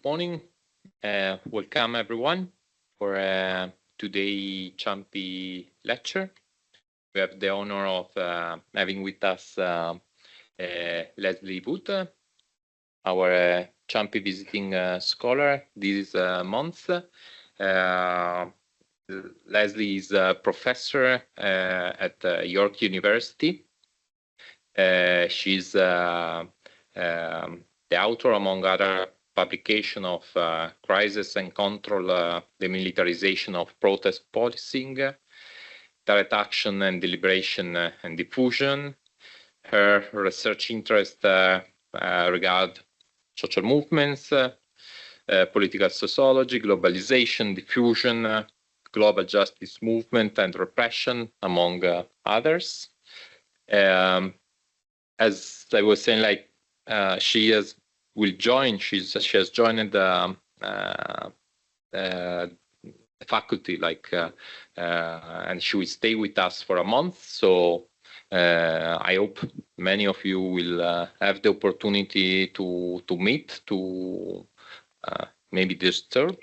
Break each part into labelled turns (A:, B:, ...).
A: Good morning. Welcome everyone for today's Ciampi lecture. We have the honor of having with us Lesley Wood, our Ciampi visiting scholar this month. Lesley is a professor at York University. She's the author, among other publication, of Crisis and Control, the Militarization of Protest Policing, Direct Action and Deliberation and Diffusion. Her research interest regard social movements, political sociology, globalization, diffusion, global justice movement and repression, among others. As I was saying, she has joined the faculty, and she will stay with us for a month. So I hope many of you will have the opportunity to meet, to maybe disturb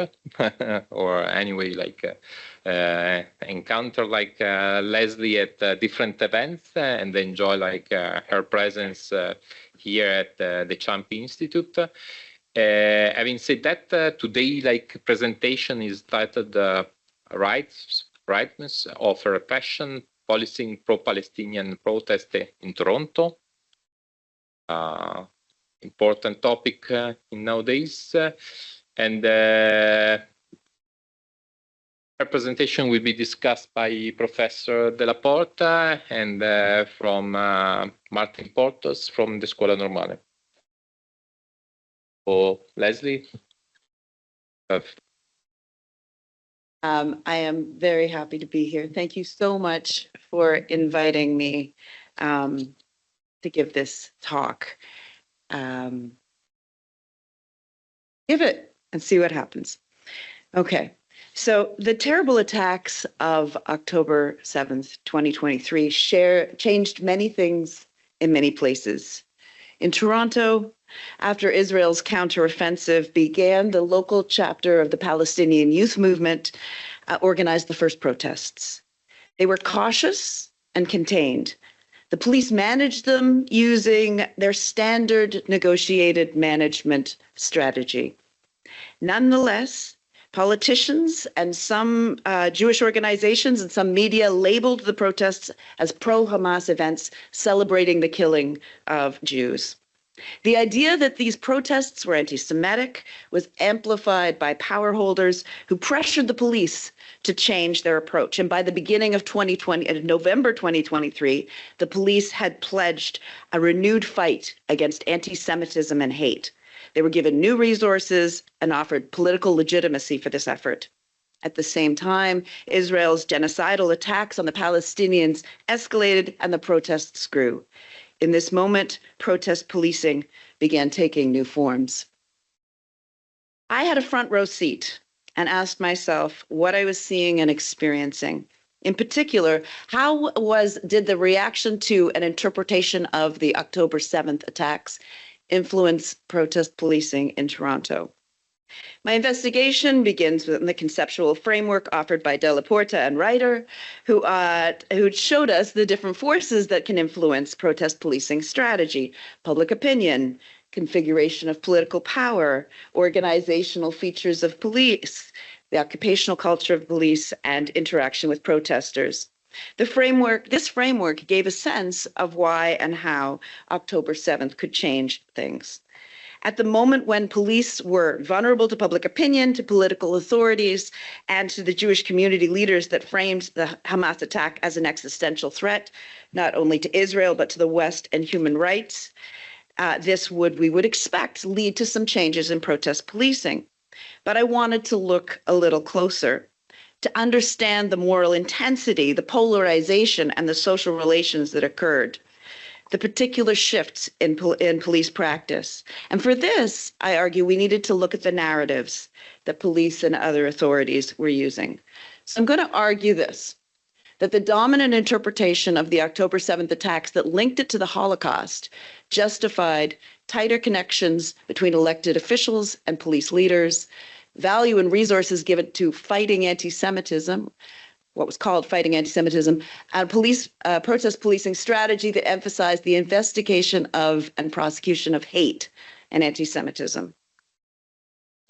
A: or anyway encounter Lesley at different events and enjoy her presence here at the Ciampi Institute. Having said that, today presentation is titled Rightness of Repression, Policing Pro-Palestinian Protest in Toronto. Important topic in nowadays. And her presentation will be discussed by Professor Della Porta and from Martin Portos from the Scuola Normale. So, Lesley.
B: I am very happy to be here. Thank you so much for inviting me to give this talk. Give it and see what happens. Okay, so the terrible attacks of October 7th, 2023 changed many things in many places. In Toronto, after Israel's counteroffensive began, the local chapter of the Palestinian youth movement organized the first protests. They were cautious and contained. The police managed them using their standard negotiated management strategy. Nonetheless, politicians and some Jewish organizations and some media labeled the protests as pro-Hamas events celebrating the killing of Jews. The idea that these protests were anti-Semitic was amplified by power holders who pressured the police to change their approach. And by the beginning of November 2023, the police had pledged a renewed fight against anti-Semitism and hate. They were given new resources and offered political legitimacy for this effort. At the same time, Israel's genocidal attacks on the Palestinians escalated and the protests grew. In this moment, protest policing began taking new forms. I had a front row seat and asked myself what I was seeing and experiencing. In particular, how did the reaction to an interpretation of the October 7th attacks influence protest policing in Toronto? My investigation begins with the conceptual framework offered by Della Porta and Ryder, who showed us the different forces that can influence protest policing strategy: public opinion, configuration of political power, organizational features of police, the occupational culture of police, and interaction with protesters. This framework gave a sense of why and how October 7th could change things. At the moment when police were vulnerable to public opinion, to political authorities, and to the Jewish community leaders that framed the Hamas attack as an existential threat, not only to Israel, but to the West and human rights, we would expect, lead to some changes in protest policing. But I wanted to look a little closer to understand the moral intensity, the polarization, and the social relations that occurred, the particular shifts in police practice. And for this, I argue we needed to look at the narratives that police and other authorities were using. So I'm going to argue this, that the dominant interpretation of the October 7th attacks that linked it to the Holocaust justified tighter connections between elected officials and police leaders, value and resources given to fighting anti-Semitism, what was called fighting anti-Semitism, and protest policing strategy that emphasized the investigation of and prosecution of hate and anti-Semitism.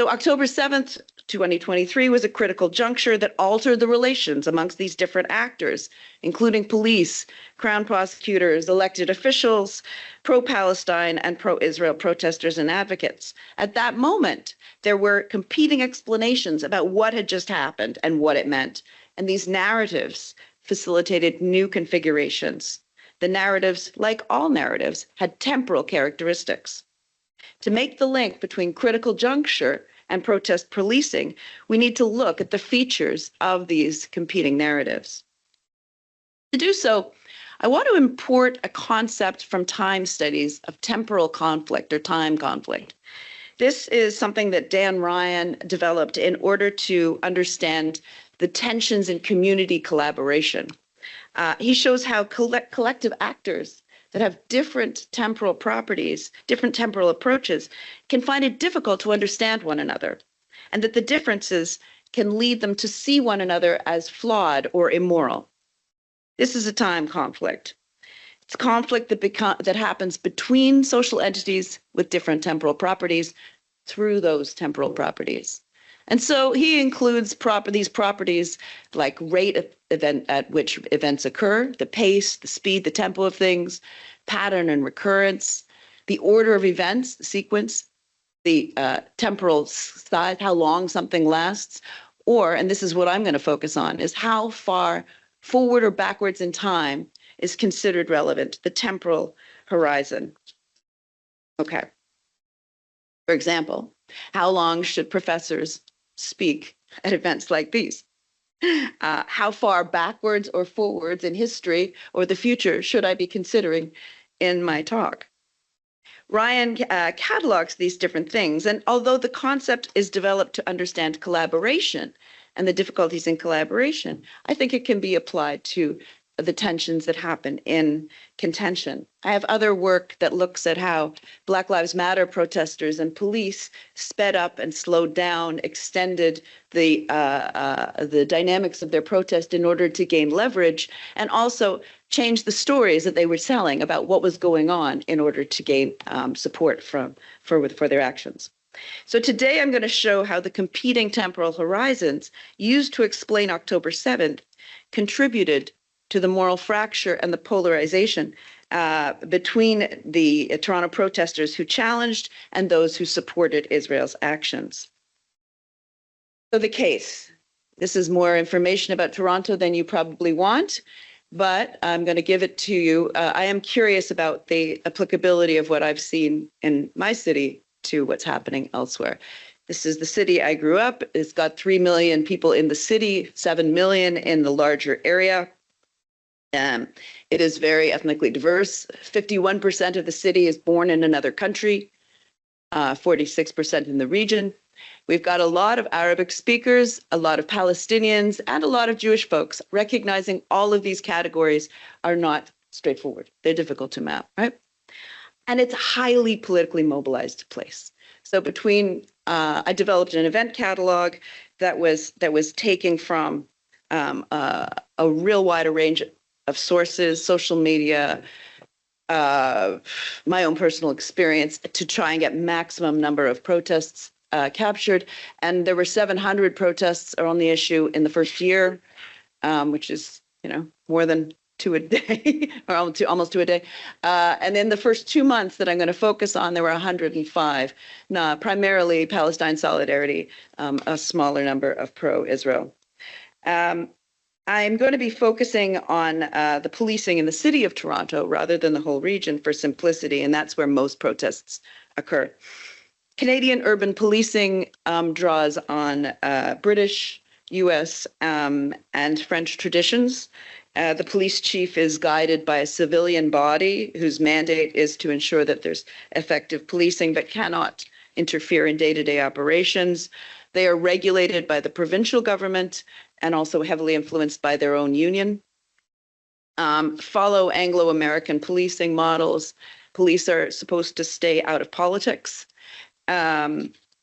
B: So October 7th, 2023 was a critical juncture that altered the relations amongst these different actors, including police, crown prosecutors, elected officials, pro-Palestine and pro-Israel protesters and advocates. At that moment, there were competing explanations about what had just happened and what it meant. And these narratives facilitated new configurations. The narratives, like all narratives, had temporal characteristics. To make the link between critical juncture and protest policing, we need to look at the features of these competing narratives. To do so, I want to import a concept from time studies of temporal conflict or time conflict. This is something that Dan Ryan developed in order to understand the tensions in community collaboration. He shows how collective actors that have different temporal properties, different temporal approaches, can find it difficult to understand one another, and that the differences can lead them to see one another as flawed or immoral. This is a time conflict. It's conflict that happens between social entities with different temporal properties through those temporal properties. And so he includes these properties like rate at which events occur, the pace, the speed, the tempo of things, pattern and recurrence, the order of events, the sequence, the temporal size, how long something lasts, or, and this is what I'm going to focus on, is how far forward or backwards in time is considered relevant, the temporal horizon. Okay. For example, how long should professors speak at events like these? How far backwards or forwards in history or the future should I be considering in my talk? Ryan catalogs these different things, and although the concept is developed to understand collaboration and the difficulties in collaboration, I think it can be applied to the tensions that happen in contention. I have other work that looks at how Black Lives Matter protesters and police sped up and slowed down, extended the dynamics of their protest in order to gain leverage, and also changed the stories that they were telling about what was going on in order to gain support for their actions. So today I'm going to show how the competing temporal horizons used to explain October 7th contributed to the moral fracture and the polarization between the Toronto protesters who challenged and those who supported Israel's actions. So the case. This is more information about Toronto than you probably want, but I'm going to give it to you. I am curious about the applicability of what I've seen in my city to what's happening elsewhere. This is the city I grew up. It's got 3 million people in the city, 7 million in the larger area. It is very ethnically diverse. 51% of the city is born in another country, 46% in the region. We've got a lot of Arabic speakers, a lot of Palestinians, and a lot of Jewish folks. Recognizing all of these categories are not straightforward. They're difficult to map, right? And it's a highly politically mobilized place. So I developed an event catalog that was taking from a real wide range of sources, social media, my own personal experience, to try and get maximum number of protests captured. And there were 700 protests on the issue in the first year, which is, more than 2 a day, or almost 2 a day. And in the first 2 months that I'm going to focus on, there were 105, primarily Palestine solidarity, a smaller number of pro-Israel. I'm going to be focusing on the policing in the city of Toronto rather than the whole region for simplicity, and that's where most protests occur. Canadian urban policing draws on British, US, and French traditions. The police chief is guided by a civilian body whose mandate is to ensure that there's effective policing but cannot interfere in day-to-day operations. They are regulated by the provincial government and also heavily influenced by their own union. Follow Anglo-American policing models. police are supposed to stay out of politics.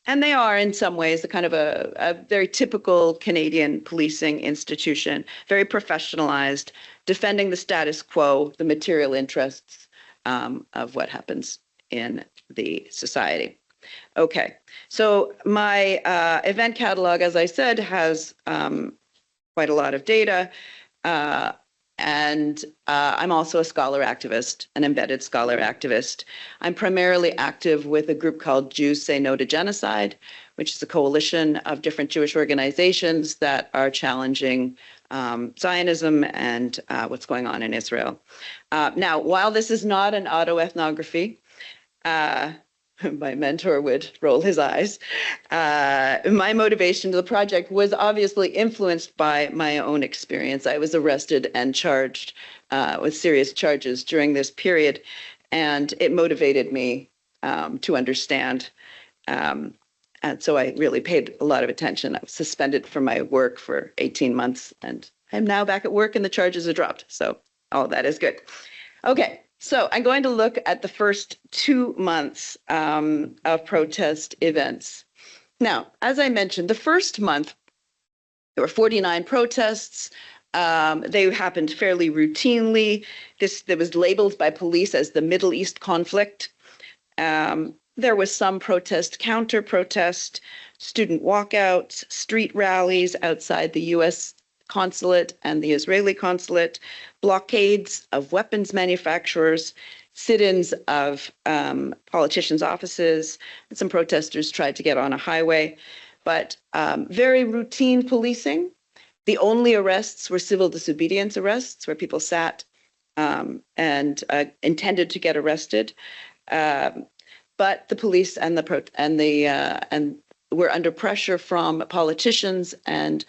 B: And they are, in some ways, a kind of a very typical Canadian policing institution, very professionalized, defending the status quo, the material interests of what happens in the society. Okay, so my event catalog, as I said, has quite a lot of data. And I'm also a scholar activist, an embedded scholar activist. I'm primarily active with a group called Jews Say No to Genocide, which is a coalition of different Jewish organizations that are challenging Zionism and what's going on in Israel. Now, while this is not an autoethnography, my mentor would roll his eyes. My motivation to the project was obviously influenced by my own experience. I was arrested and charged with serious charges during this period, and it motivated me to understand. And so I really paid a lot of attention. I was suspended from my work for 18 months, and I'm now back at work and the charges are dropped. So all that is good. Okay. So I'm going to look at the first 2 months of protest events. Now, as I mentioned, the first month, there were 49 protests. They happened fairly routinely. There was labeled by police as the Middle East conflict. There was some protest, counter-protest, student walkouts, street rallies outside the U.S. consulate and the Israeli consulate, blockades of weapons manufacturers, sit-ins of politicians' offices, and some protesters tried to get on a highway. But very routine policing. The only arrests were civil disobedience arrests, where people sat and intended to get arrested. But the police and were under pressure from politicians and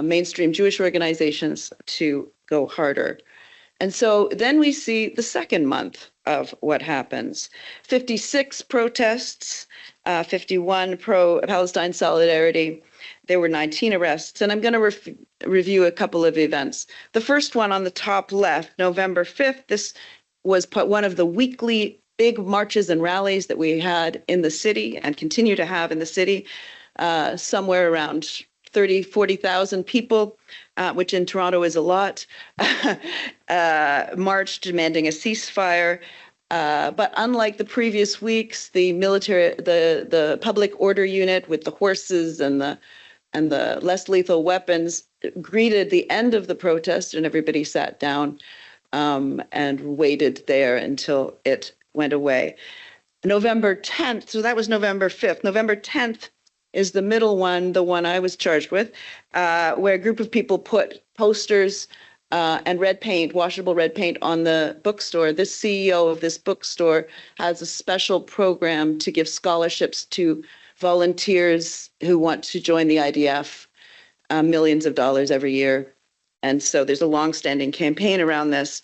B: mainstream Jewish organizations to go harder. And so then we see the second month of what happens. 56 protests, 51 pro-Palestine solidarity. There were 19 arrests. And I'm going to review a couple of events. The first one on the top left, November 5th, this was one of the weekly big marches and rallies that we had in the city and continue to have in the city, somewhere around 30, 40,000 people, which in Toronto is a lot, marched demanding a ceasefire. But unlike the previous weeks, the military, the public order unit with the horses and the less lethal weapons greeted the end of the protest, and everybody sat down and waited there until it went away. November 10th, so that was November 5th. November 10th is the middle one, the one I was charged with, where a group of people put posters and red paint, washable red paint on the bookstore. This CEO of this bookstore has a special program to give scholarships to volunteers who want to join the IDF, millions of dollars every year. And so there's a longstanding campaign around this.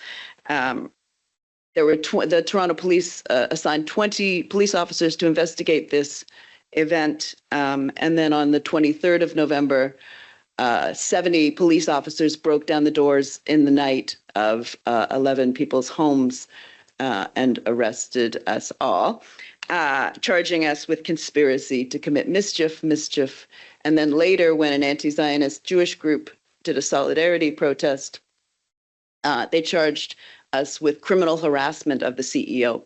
B: There were the Toronto police assigned 20 police officers to investigate this event. And then on the 23rd of November, 70 police officers broke down the doors in the night of 11 people's homes and arrested us all, charging us with conspiracy to commit mischief. And then later, when an anti-Zionist Jewish group did a solidarity protest, they charged us with criminal harassment of the CEO.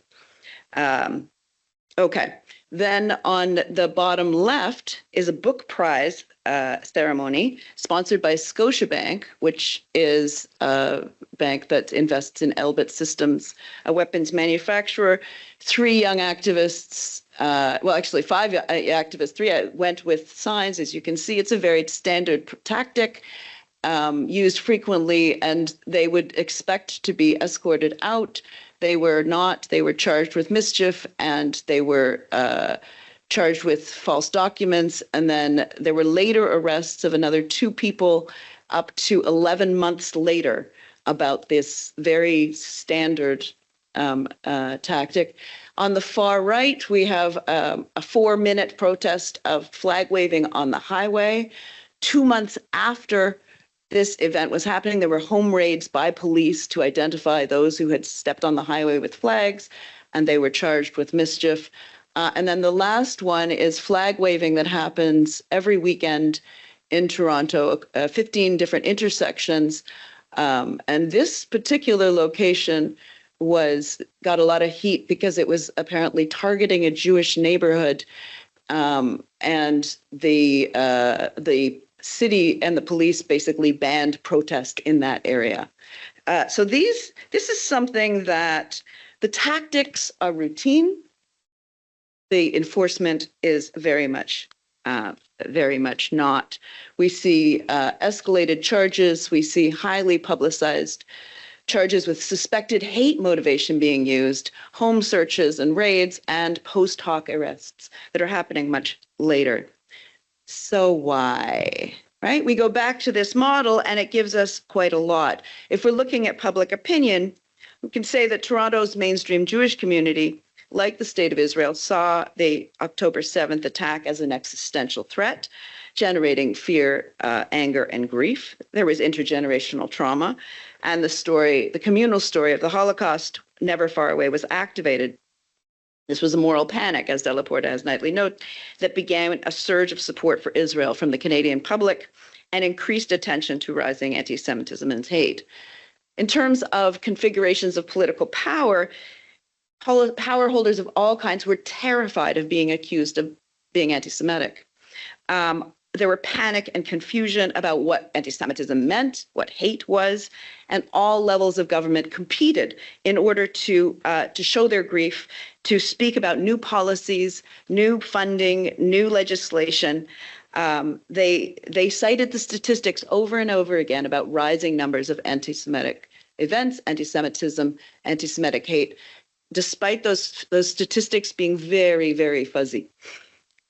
B: Okay. Then on the bottom left is a book prize ceremony sponsored by Scotiabank, which is a bank that invests in Elbit Systems, a weapons manufacturer. 3 young activists, well, actually 5 activists, 3 went with signs. As you can see, it's a very standard tactic used frequently, and they would expect to be escorted out. They were not. They were charged with mischief, and they were charged with false documents. And then there were later arrests of another 2 people up to 11 months later about this very standard tactic. On the far right, we have a 4-minute protest of flag waving on the highway. 2 months after this event was happening, there were home raids by police to identify those who had stepped on the highway with flags. and they were charged with mischief. And then the last one is flag waving that happens every weekend in Toronto, 15 different intersections. And this particular location got a lot of heat because it was apparently targeting a Jewish neighborhood, and the city and the police basically banned protest in that area. So this is something that the tactics are routine. The enforcement is very much not. We see escalated charges. We see highly publicized charges with suspected hate motivation being used, home searches and raids, and post hoc arrests that are happening much later. So why? Right? We go back to this model and it gives us quite a lot. If we're looking at public opinion, we can say that Toronto's mainstream Jewish community, like the State of Israel, saw the October 7th attack as an existential threat, generating fear, anger, and grief. There was intergenerational trauma, and the communal story of the Holocaust, never far away, was activated. This was a moral panic, as Della Porta has nightly noted, that began a surge of support for Israel from the Canadian public and increased attention to rising anti-Semitism and hate. In terms of configurations of political power, power holders of all kinds were terrified of being accused of being anti-Semitic. There were panic and confusion about what anti-Semitism meant, what hate was, and all levels of government competed in order to show their grief, to speak about new policies, new funding, new legislation. They cited the statistics over and over again about rising numbers of anti-Semitic events, anti-Semitism, anti-Semitic hate, despite those statistics being very, very fuzzy.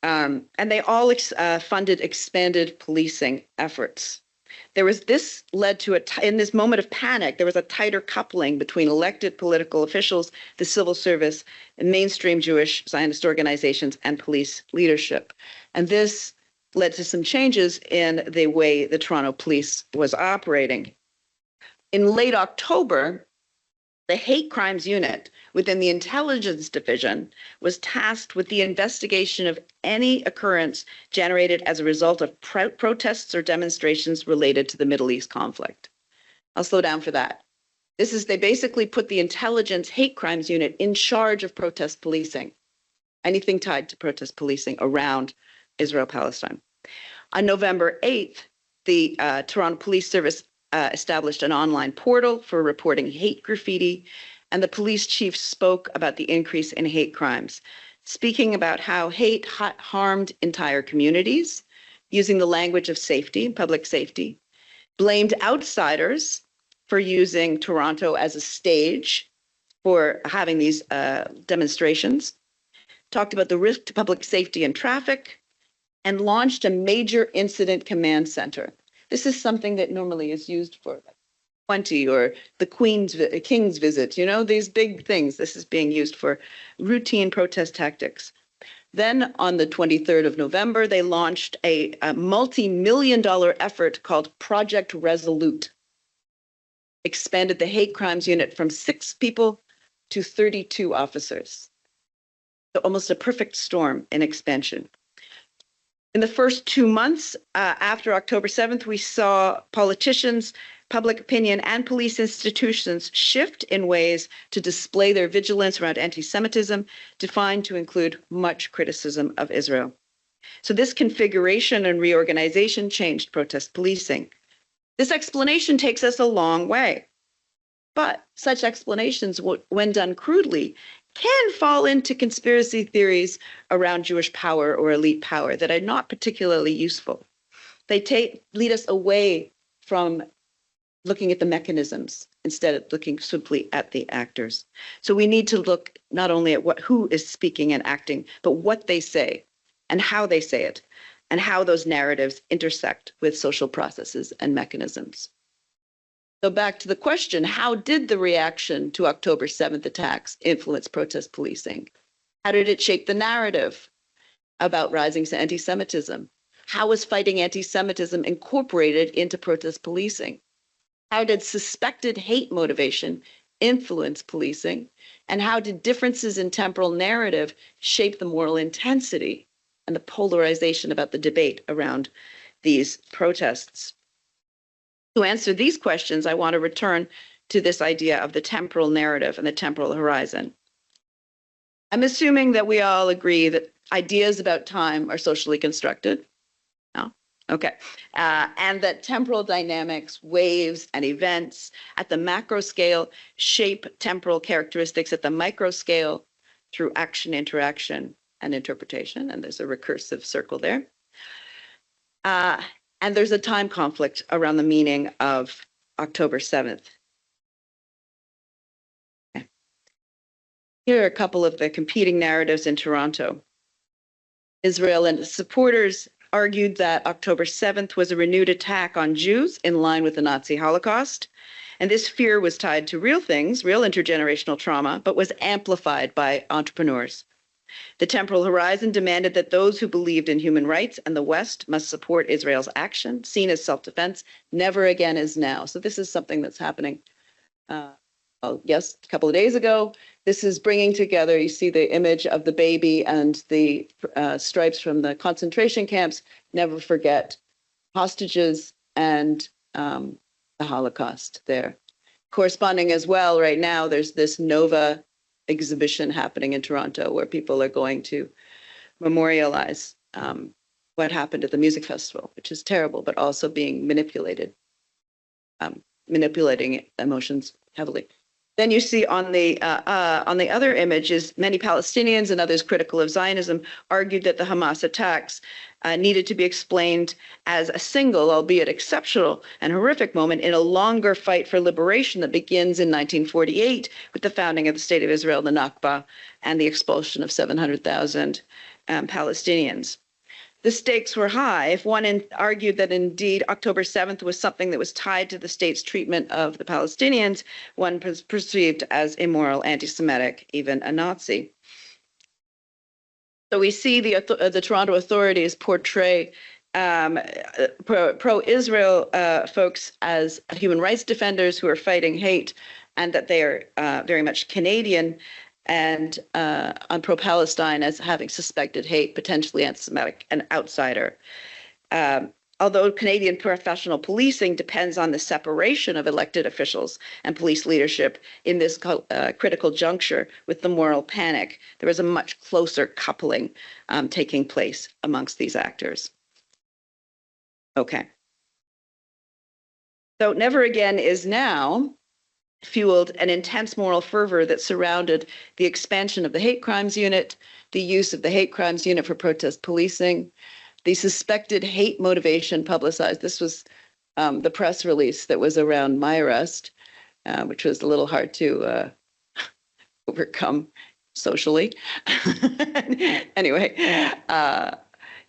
B: And they all funded expanded policing efforts. This led to in this moment of panic, there was a tighter coupling between elected political officials, the civil service, and mainstream Jewish Zionist organizations and police leadership. And this led to some changes in the way the Toronto Police was operating. In late October, the Hate Crimes Unit within the Intelligence Division was tasked with the investigation of any occurrence generated as a result of protests or demonstrations related to the Middle East conflict. I'll slow down for that. They basically put the Intelligence Hate Crimes Unit in charge of protest policing, anything tied to protest policing around Israel-Palestine. On November 8th, the Toronto Police Service established an online portal for reporting hate graffiti, and the police chief spoke about the increase in hate crimes, speaking about how hate harmed entire communities, using the language of safety, public safety, blamed outsiders for using Toronto as a stage for having these demonstrations, talked about the risk to public safety and traffic, and launched a major incident command center. This is something that normally is used for 20 or the King's visit, these big things. This is being used for routine protest tactics. Then on the 23rd of November, they launched a multi-million-dollar effort called Project Resolute, expanded the hate crimes unit from 6 people to 32 officers. So almost a perfect storm in expansion. In the first 2 months after October 7th, we saw politicians, public opinion, and police institutions shift in ways to display their vigilance around anti-Semitism, defined to include much criticism of Israel. So this configuration and reorganization changed protest policing. This explanation takes us a long way. But such explanations, when done crudely, can fall into conspiracy theories around Jewish power or elite power that are not particularly useful. They lead us away from looking at the mechanisms instead of looking simply at the actors. So we need to look not only at who is speaking and acting, but what they say and how they say it, and how those narratives intersect with social processes and mechanisms. So back to the question, how did the reaction to October 7th attacks influence protest policing? How did it shape the narrative about rising anti-Semitism? How was fighting anti-Semitism incorporated into protest policing? How did suspected hate motivation influence policing, and how did differences in temporal narrative shape the moral intensity and the polarization about the debate around these protests? To answer these questions, I want to return to this idea of the temporal narrative and the temporal horizon. I'm assuming that we all agree that ideas about time are socially constructed. No? Okay. And that temporal dynamics, waves, and events at the macro scale shape temporal characteristics at the micro scale through action, interaction, and interpretation. And there's a recursive circle there. And there's a time conflict around the meaning of October 7th. Here are a couple of the competing narratives in Toronto. Israel and its supporters argued that October 7th was a renewed attack on Jews in line with the Nazi Holocaust. And this fear was tied to real things, real intergenerational trauma, but was amplified by entrepreneurs. The temporal horizon demanded that those who believed in human rights and the West must support Israel's action, seen as self-defense, never again as now. So this is something that's happening. Yes, a couple of days ago. This is bringing together, you see the image of the baby and the stripes from the concentration camps. Never forget hostages and the Holocaust there. Corresponding as well, right now, there's this Nova exhibition happening in Toronto where people are going to memorialize what happened at the music festival, which is terrible, but also being manipulated, manipulating emotions heavily. Then you see on the other images, many Palestinians and others critical of Zionism argued that the Hamas attacks needed to be explained as a single, albeit exceptional and horrific moment in a longer fight for liberation that begins in 1948 with the founding of the State of Israel, the Nakba, and the expulsion of 700,000 Palestinians. The stakes were high. If one argued that indeed October 7th was something that was tied to the state's treatment of the Palestinians, one was perceived as immoral, anti-Semitic, even a Nazi. So we see the Toronto authorities portray pro-Israel folks as human rights defenders who are fighting hate, and that they are very much Canadian, and on pro-Palestine as having suspected hate, potentially anti-Semitic, and outsider. Although Canadian professional policing depends on the separation of elected officials and police leadership in this critical juncture with the moral panic, there is a much closer coupling taking place amongst these actors. Okay. So Never Again is now fueled an intense moral fervor that surrounded the expansion of the hate crimes unit, the use of the hate crimes unit for protest policing, the suspected hate motivation publicized. This was the press release that was around my arrest, which was a little hard to overcome socially. Anyway,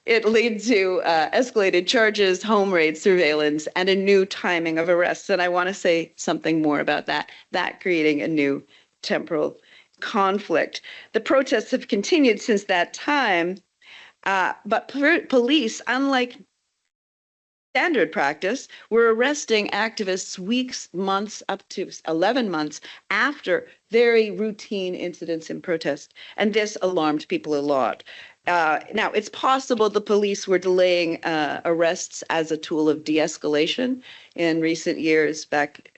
B: it led to escalated charges, home raid surveillance, and a new timing of arrests. And I want to say something more about that creating a new temporal conflict. The protests have continued since that time, but police, unlike standard practice, were arresting activists weeks, months, up to 11 months after very routine incidents in protest. And this alarmed people a lot. Now, it's possible the police were delaying arrests as a tool of de-escalation in recent years. Back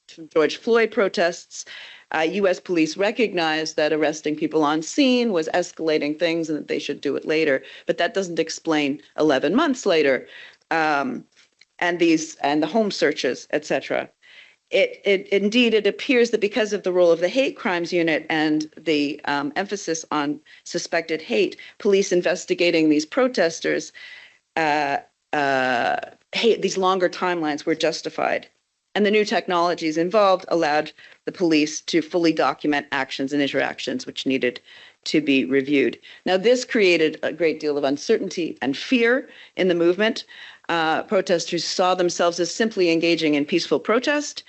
B: to George Floyd protests, U.S. police recognized that arresting people on scene was escalating things and that they should do it later. But that doesn't explain 11 months later, and the home searches, et cetera. Indeed, it appears that because of the role of the hate crimes unit and the emphasis on suspected hate, police investigating these protesters, these longer timelines were justified. And the new technologies involved allowed the police to fully document actions and interactions which needed to be reviewed. Now, this created a great deal of uncertainty and fear in the movement. Protesters saw themselves as simply engaging in peaceful protest,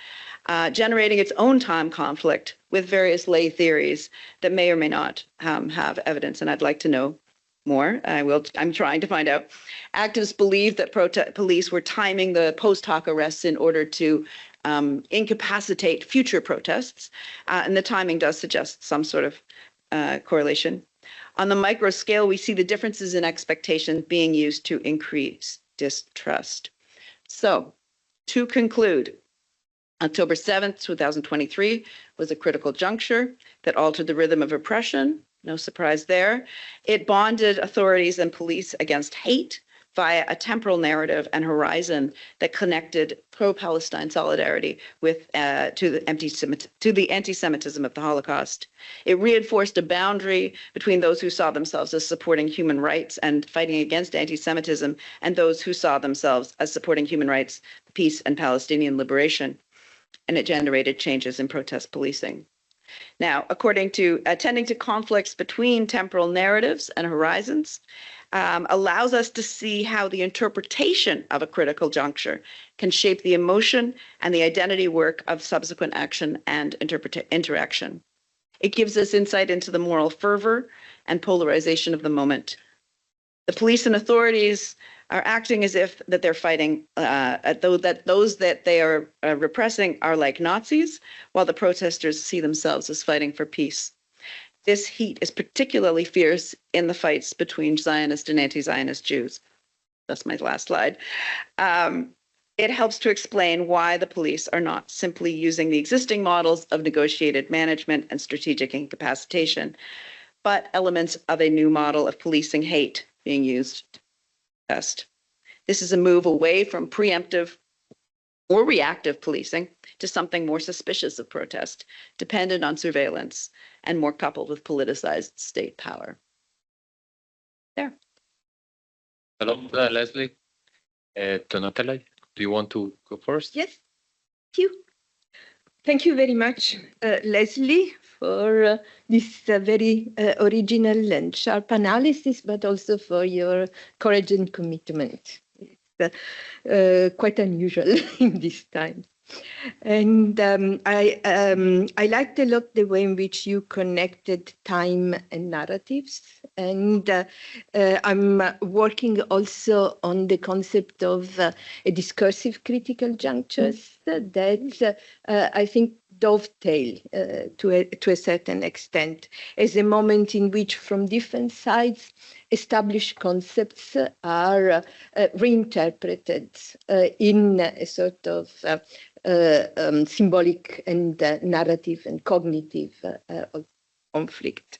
B: generating its own time conflict with various lay theories that may or may not have evidence. And I'd like to know more. I'm trying to find out. Activists believed that police were timing the post hoc arrests in order to incapacitate future protests, and the timing does suggest some sort of correlation. On the micro scale, we see the differences in expectation being used to increase distrust. So, to conclude, October 7th, 2023 was a critical juncture that altered the rhythm of oppression. No surprise there. It bonded authorities and police against hate via a temporal narrative and horizon that connected pro-Palestine solidarity with to the anti-Semitism of the Holocaust. It reinforced a boundary between those who saw themselves as supporting human rights and fighting against anti-Semitism and those who saw themselves as supporting human rights, peace, and Palestinian liberation. And it generated changes in protest policing. Now, according to attending to conflicts between temporal narratives and horizons, allows us to see how the interpretation of a critical juncture can shape the emotion and the identity work of subsequent action and interaction. It gives us insight into the moral fervor and polarization of the moment. The police and authorities are acting as if that they're fighting, that those that they are repressing are like Nazis, while the protesters see themselves as fighting for peace. This heat is particularly fierce in the fights between Zionist and anti-Zionist Jews. That's my last slide. It helps to explain why the police are not simply using the existing models of negotiated management and strategic incapacitation, but elements of a new model of policing hate being used best. This is a move away from preemptive or reactive policing to something more suspicious of protest, dependent on surveillance, and more coupled with politicized state power. There.
A: Hello, Lesley. Donatella, do you want to go first?
C: Yes, thank you. Thank you very much, Lesley, for this very original and sharp analysis, but also for your courage and commitment. It's quite unusual in this time. And I liked a lot the way in which you connected time and narratives. And I'm working also on the concept of a discursive critical junctures that I think dovetail to a certain extent as a moment in which from different sides established concepts are reinterpreted in a sort of symbolic and narrative and cognitive conflict.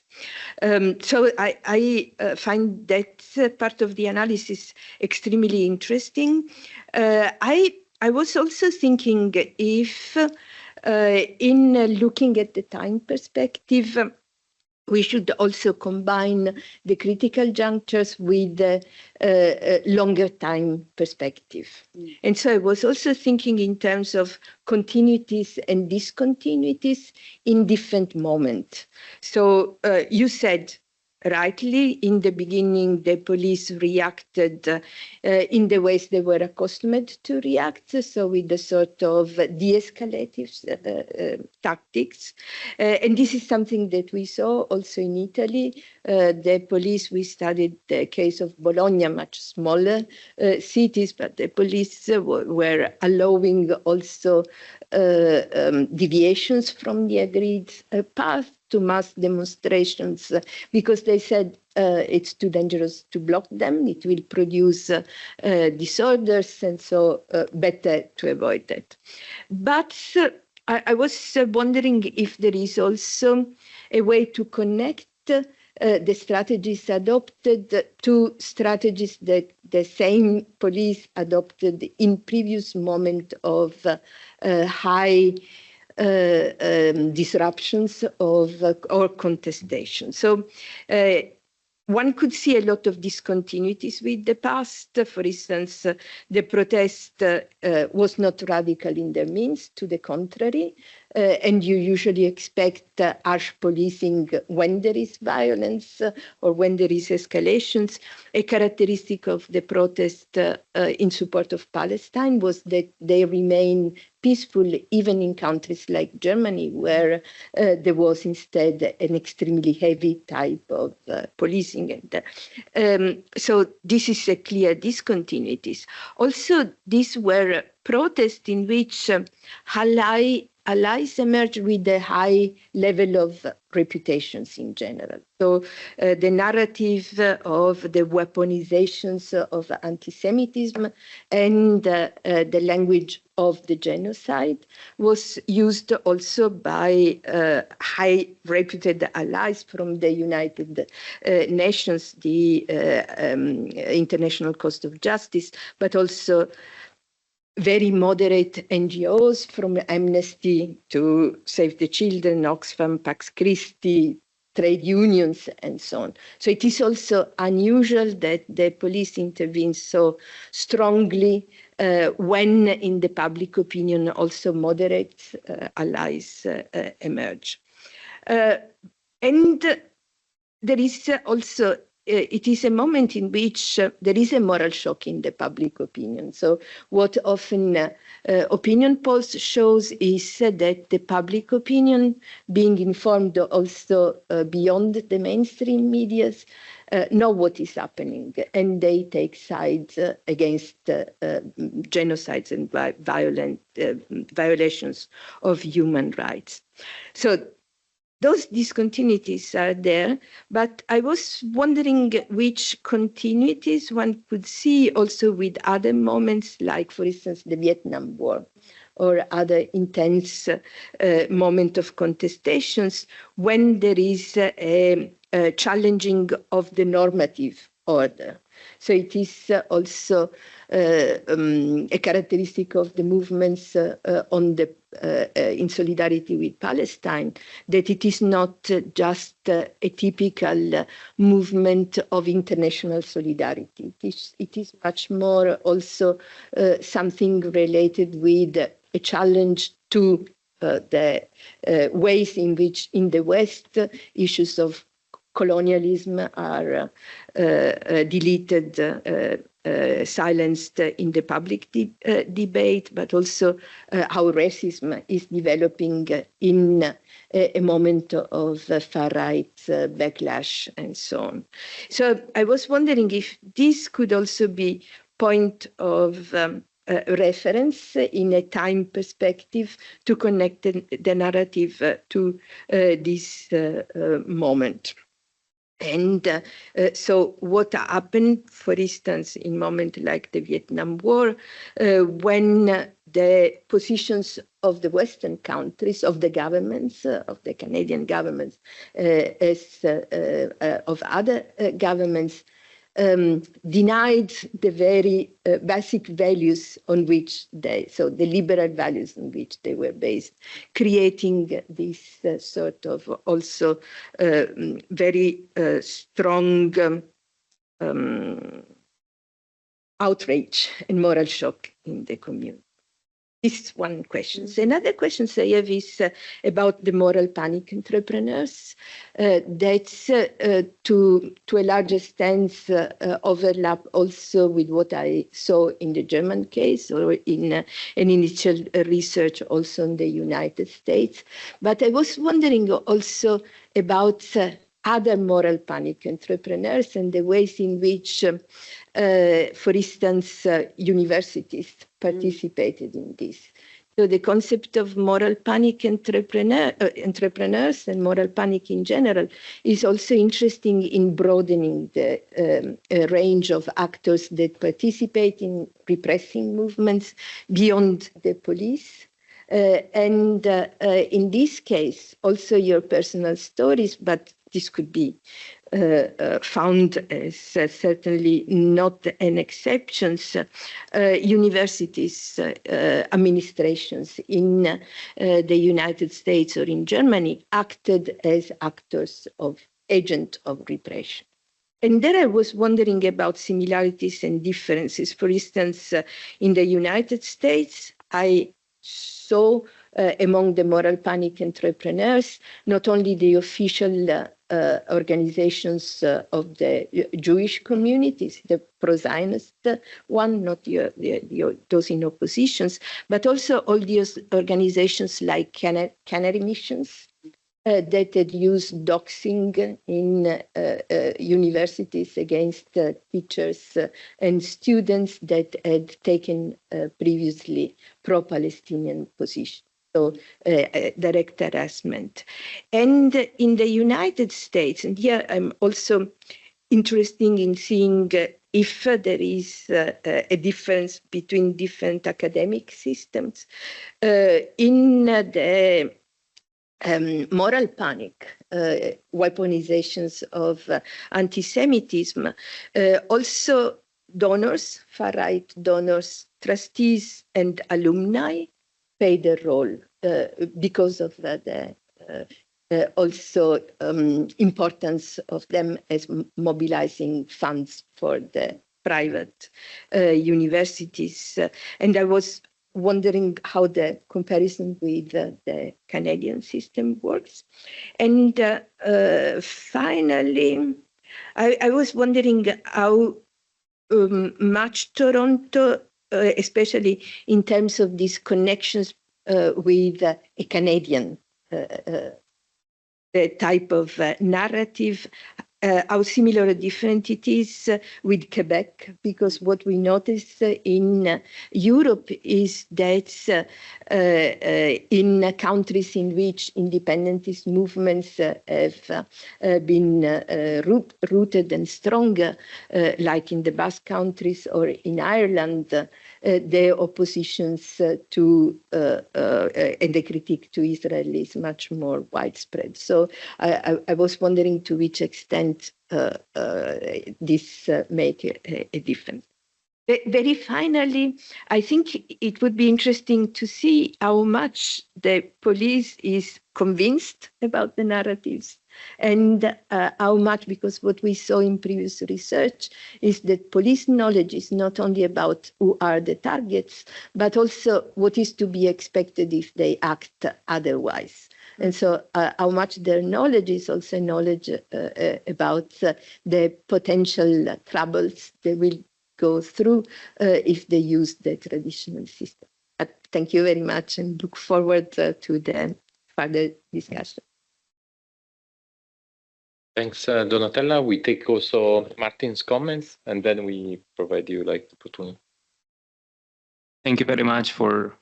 C: So I find that part of the analysis extremely interesting. I was also thinking if in looking at the time perspective, we should also combine the critical junctures with the longer time perspective. And so I was also thinking in terms of continuities and discontinuities in different moments. So you said rightly in the beginning, the police reacted in the ways they were accustomed to react, so with the sort of de-escalative tactics. And this is something that we saw also in Italy. The police, we studied the case of Bologna, much smaller cities, but the police were allowing also deviations from the agreed path to mass demonstrations because they said it's too dangerous to block them. It will produce disorders, and so better to avoid that. But I was wondering if there is also a way to connect the strategies adopted to strategies that the same police adopted in previous moment of high disruptions of or contestation. So one could see a lot of discontinuities with the past. For instance, the protest was not radical in their means, to the contrary. And you usually expect harsh policing when there is violence or when there is escalations. A characteristic of the protest in support of Palestine was that they remain peaceful even in countries like Germany, where there was instead an extremely heavy type of policing. And so this is a clear discontinuities. Also, these were protest in which allies emerged with a high level of reputations in general. So the narrative of the weaponizations of anti-Semitism and the language of the genocide was used also by high reputed allies from the United Nations, the International Court of Justice, but also very moderate NGOs from Amnesty to Save the Children, Oxfam, Pax Christi, trade unions, and so on. So it is also unusual that the police intervene so strongly when in the public opinion also moderate allies emerge. And there is also it is a moment in which there is a moral shock in the public opinion. So what often opinion polls shows is that the public opinion, being informed also beyond the mainstream medias, know what is happening, and they take sides against genocides and violent violations of human rights. So those discontinuities are there, but I was wondering which continuities one could see also with other moments, like, for instance, the Vietnam War or other intense moment of contestations when there is a challenging of the normative order. So it is also a characteristic of the movements on the in solidarity with Palestine, that it is not just a typical movement of international solidarity. It is much more also something related with a challenge to the ways in which in the West issues of colonialism are deleted, silenced in the public debate, but also how racism is developing in a moment of far-right backlash and so on. So I was wondering if this could also be point of reference in a time perspective to connect the narrative to this moment. And so what happened, for instance, in moment like the Vietnam War, when the positions of the Western countries, of the governments, of the Canadian governments, as of other governments, denied the very basic values on which so the liberal values on which they were based, creating this sort of also very strong outrage and moral shock in the community. This is one question. Another question I have is about the moral panic entrepreneurs. That's to a large extent overlap also with what I saw in the German case or in an initial research also in the United States. But I was wondering also about other moral panic entrepreneurs and the ways in which, for instance, universities participated in this. So the concept of moral panic entrepreneurs and moral panic in general is also interesting in broadening the range of actors that participate in repressing movements beyond the police. And in this case, also your personal stories, but this could be found as certainly not an exception. Universities, administrations in the United States or in Germany acted as actors of agent of repression. And there I was wondering about similarities and differences. For instance, in the United States, I saw among the moral panic entrepreneurs, not only the official organizations of the Jewish communities, the pro-Zionist one, not those in oppositions, but also all those organizations like Canary Missions that had used doxing in universities against teachers and students that had taken previously pro-Palestinian positions. So direct harassment. And in the United States, and here I'm also interested in seeing if there is a difference between different academic systems. In the moral panic, weaponizations of anti-Semitism, also donors, far-right donors, trustees, and alumni played a role because of the also importance of them as mobilizing funds for the private universities. And I was wondering how the comparison with the Canadian system works. And finally, I was wondering how much Toronto, especially in terms of these connections with a Canadian type of narrative, how similar or different it is with Quebec, because what we notice in Europe is that in countries in which independentist movements have been rooted and stronger, like in the Basque countries or in Ireland, the oppositions to and the critique to Israel is much more widespread. So I was wondering to which extent this make a difference. Very finally, I think it would be interesting to see how much the police is convinced about the narratives and how much, because what we saw in previous research is that police knowledge is not only about who are the targets, but also what is to be expected if they act otherwise. And so how much their knowledge is also knowledge about the potential troubles they will go through if they use the traditional system. But thank you very much and look forward to the further discussion.
A: Thanks, Donatella. We take also Martin's comments and then we provide you like the opportunity.
D: Thank you very much for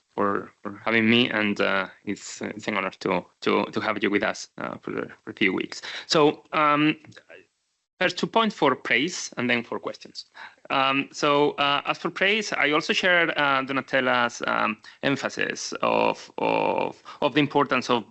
D: having me, and it's an honor to have you with us for a few weeks. So first 2 points for praise and then for questions. So as for praise, I also shared Donatella's emphasis of the importance of,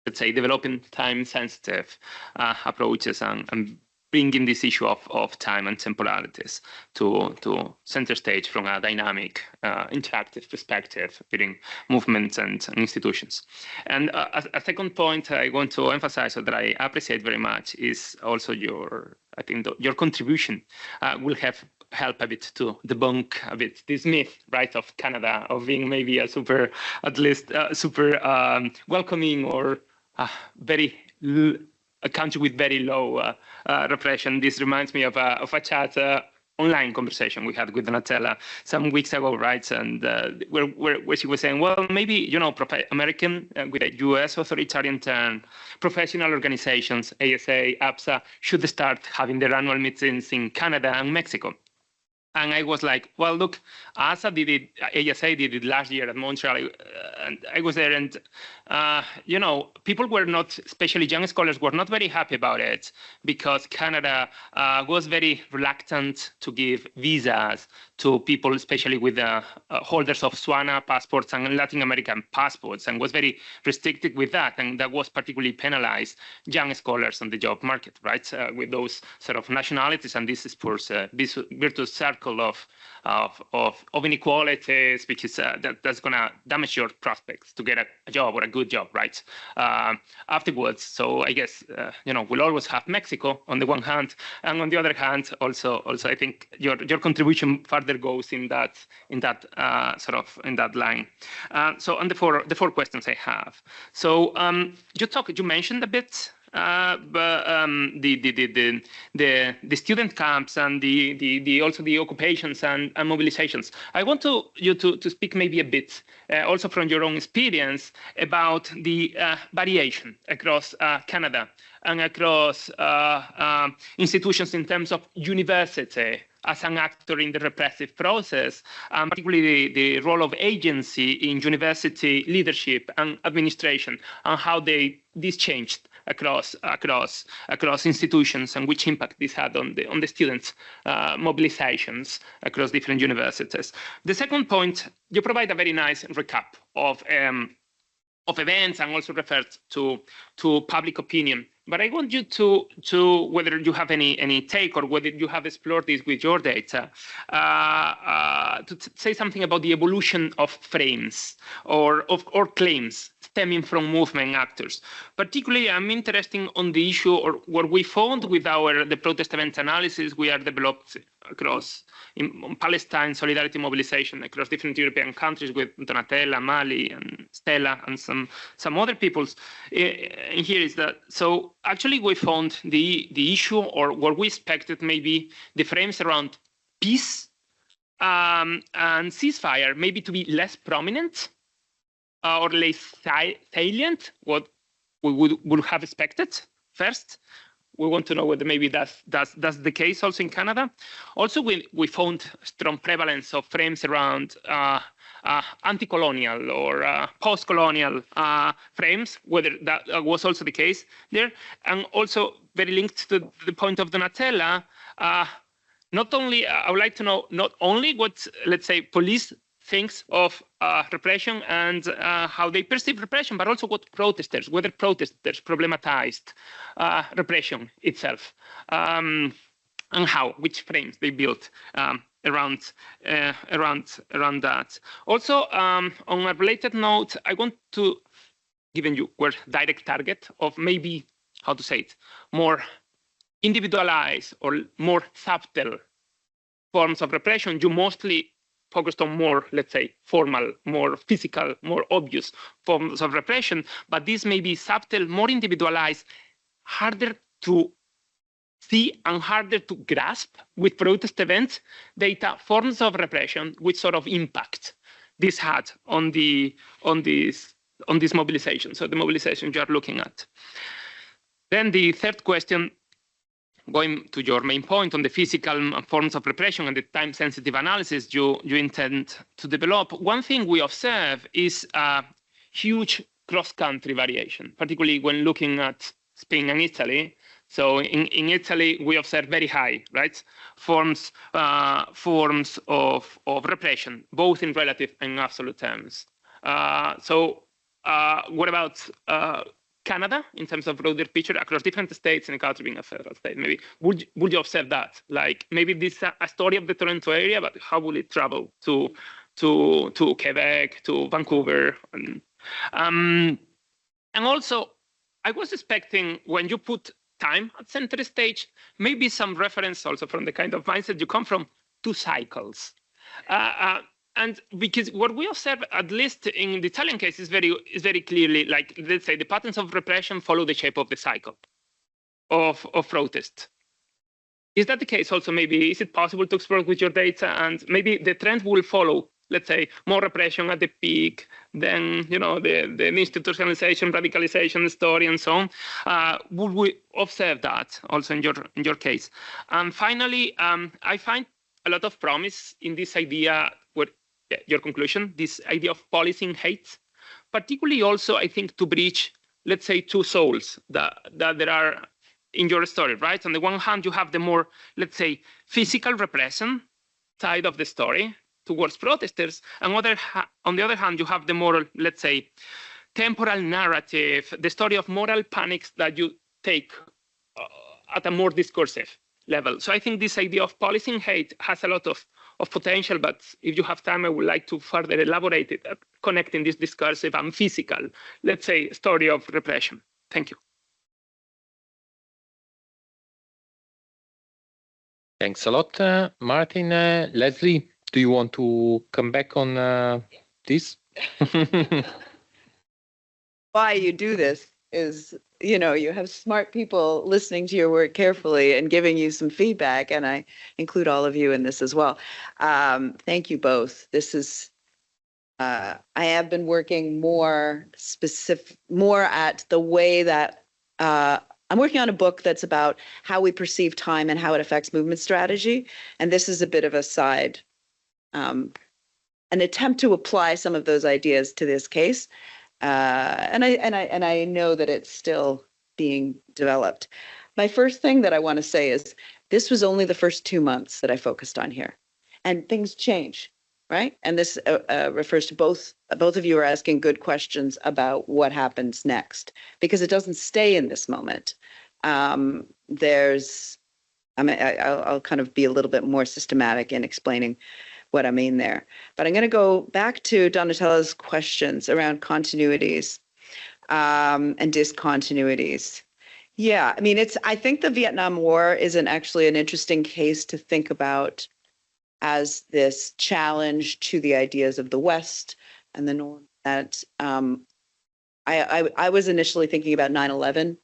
D: let's say, developing time-sensitive approaches and bringing this issue of time and temporalities to center stage from a dynamic, interactive perspective within movements and institutions. And a second point I want to emphasize that I appreciate very much is also your contribution will help a bit to debunk a bit this myth, right, of Canada, of being maybe a super welcoming or a country with very low repression. This reminds me of a chat online conversation we had with Donatella some weeks ago, right? And where she was saying, well, maybe, American with a U.S. authoritarian turn, professional organizations, ASA, APSA, should start having their annual meetings in Canada and Mexico. And I was like, well, look, ASA did it, ASA did it last year at Montreal, and I was there, and people were not, especially young scholars, were not very happy about it because Canada was very reluctant to give visas to people, especially with holders of SWANA passports and Latin American passports, and was very restricted with that, and that was particularly penalized young scholars on the job market, right, with those sort of nationalities, and this is for this virtuous circle of inequalities, because that's going to damage your prospects to get a job or a good job, right, afterwards. So I guess we'll always have Mexico on the one hand, and on the other hand, also I think your contribution further goes in that line. So on the four questions I have. So you mentioned a bit the student camps and also the occupations and mobilizations. I want you to speak maybe a bit also from your own experience about the variation across Canada and across institutions in terms of university as an actor in the repressive process, particularly the role of agency in university leadership and administration, and how this changed across institutions, and which impact this had on the students' mobilizations across different universities. The second point, you provide a very nice recap of events and also referred to public opinion. But I want you to whether you have any take or whether you have explored this with your data, to say something about the evolution of frames or claims stemming from movement actors. Particularly, I'm interested on the issue or what we found with the protest event analysis we are developed across in Palestine solidarity mobilization across different European countries with Donatella, Mali, and Stella, and some other peoples. And here is that. So actually, we found the issue or what we expected maybe the frames around peace and ceasefire maybe to be less prominent or less salient. What we would have expected first. We want to know whether maybe that's the case also in Canada. Also, we found strong prevalence of frames around anti-colonial or post-colonial frames, whether that was also the case there. And also very linked to the point of Donatella, not only, I would like to know not only what, let's say, police thinks of repression and how they perceive repression, but also whether protesters problematized repression itself, and which frames they built around that. Also, on a related note, I want to, given you were direct target of maybe, how to say it, more individualized or more subtle forms of repression, you mostly focused on more, let's say, formal, more physical, more obvious forms of repression, but this may be subtle, more individualized, harder to see and harder to grasp with protest events data, forms of repression, which sort of impact this had on this mobilization. So the mobilization you are looking at. Then the third question, going to your main point on the physical forms of repression and the time-sensitive analysis you intend to develop, one thing we observe is a huge cross-country variation, particularly when looking at Spain and Italy. So in Italy, we observe very high, right, forms of repression, both in relative and absolute terms. So what about Canada, in terms of broader picture across different states and the country being a federal state? Maybe would you observe that? Like maybe this is a story of the Toronto area, but how will it travel to Quebec, to Vancouver, and also I was expecting when you put time at center stage, maybe some reference also from the kind of mindset you come from to cycles. And because what we observe, at least in the Italian case, is very clearly, like, let's say, the patterns of repression follow the shape of the cycle of protest. Is that the case also? Maybe is it possible to explore with your data, and maybe the trend will follow, let's say, more repression at the peak, then the institutionalization, radicalization story, and so on. Would we observe that also in your case? And finally, I find a lot of promise in this idea. Your conclusion, this idea of policing hate, particularly also, I think, to breach, let's say, two souls that there are in your story, right? On the one hand, you have the more, let's say, physical repression side of the story towards protesters, and on the other hand, you have the more, let's say, temporal narrative, the story of moral panics that you take at a more discursive level. So I think this idea of policing hate has a lot of potential, but if you have time, I would like to further elaborate it, connecting this discursive and physical, let's say, story of repression. Thank you.
A: Thanks a lot, Martin. Lesley, do you want to come back on this?
B: Why you do this is you have smart people listening to your work carefully and giving you some feedback, and I include all of you in this as well. Thank you both. This is, I have been working more at the way that, I'm working on a book that's about how we perceive time and how it affects movement strategy. And this is a bit of a side, an attempt to apply some of those ideas to this case. And I know that it's still being developed. My first thing that I want to say is this was only the first 2 months that I focused on here, and things change, right? And this refers to both of you are asking good questions about what happens next, because it doesn't stay in this moment. I'll kind of be a little bit more systematic in explaining what I mean there. But I'm going to go back to Donatella's questions around continuities and discontinuities. Yeah, I mean, I think the Vietnam War is actually an interesting case to think about as this challenge to the ideas of the West and the North. That I was initially thinking about 9/11.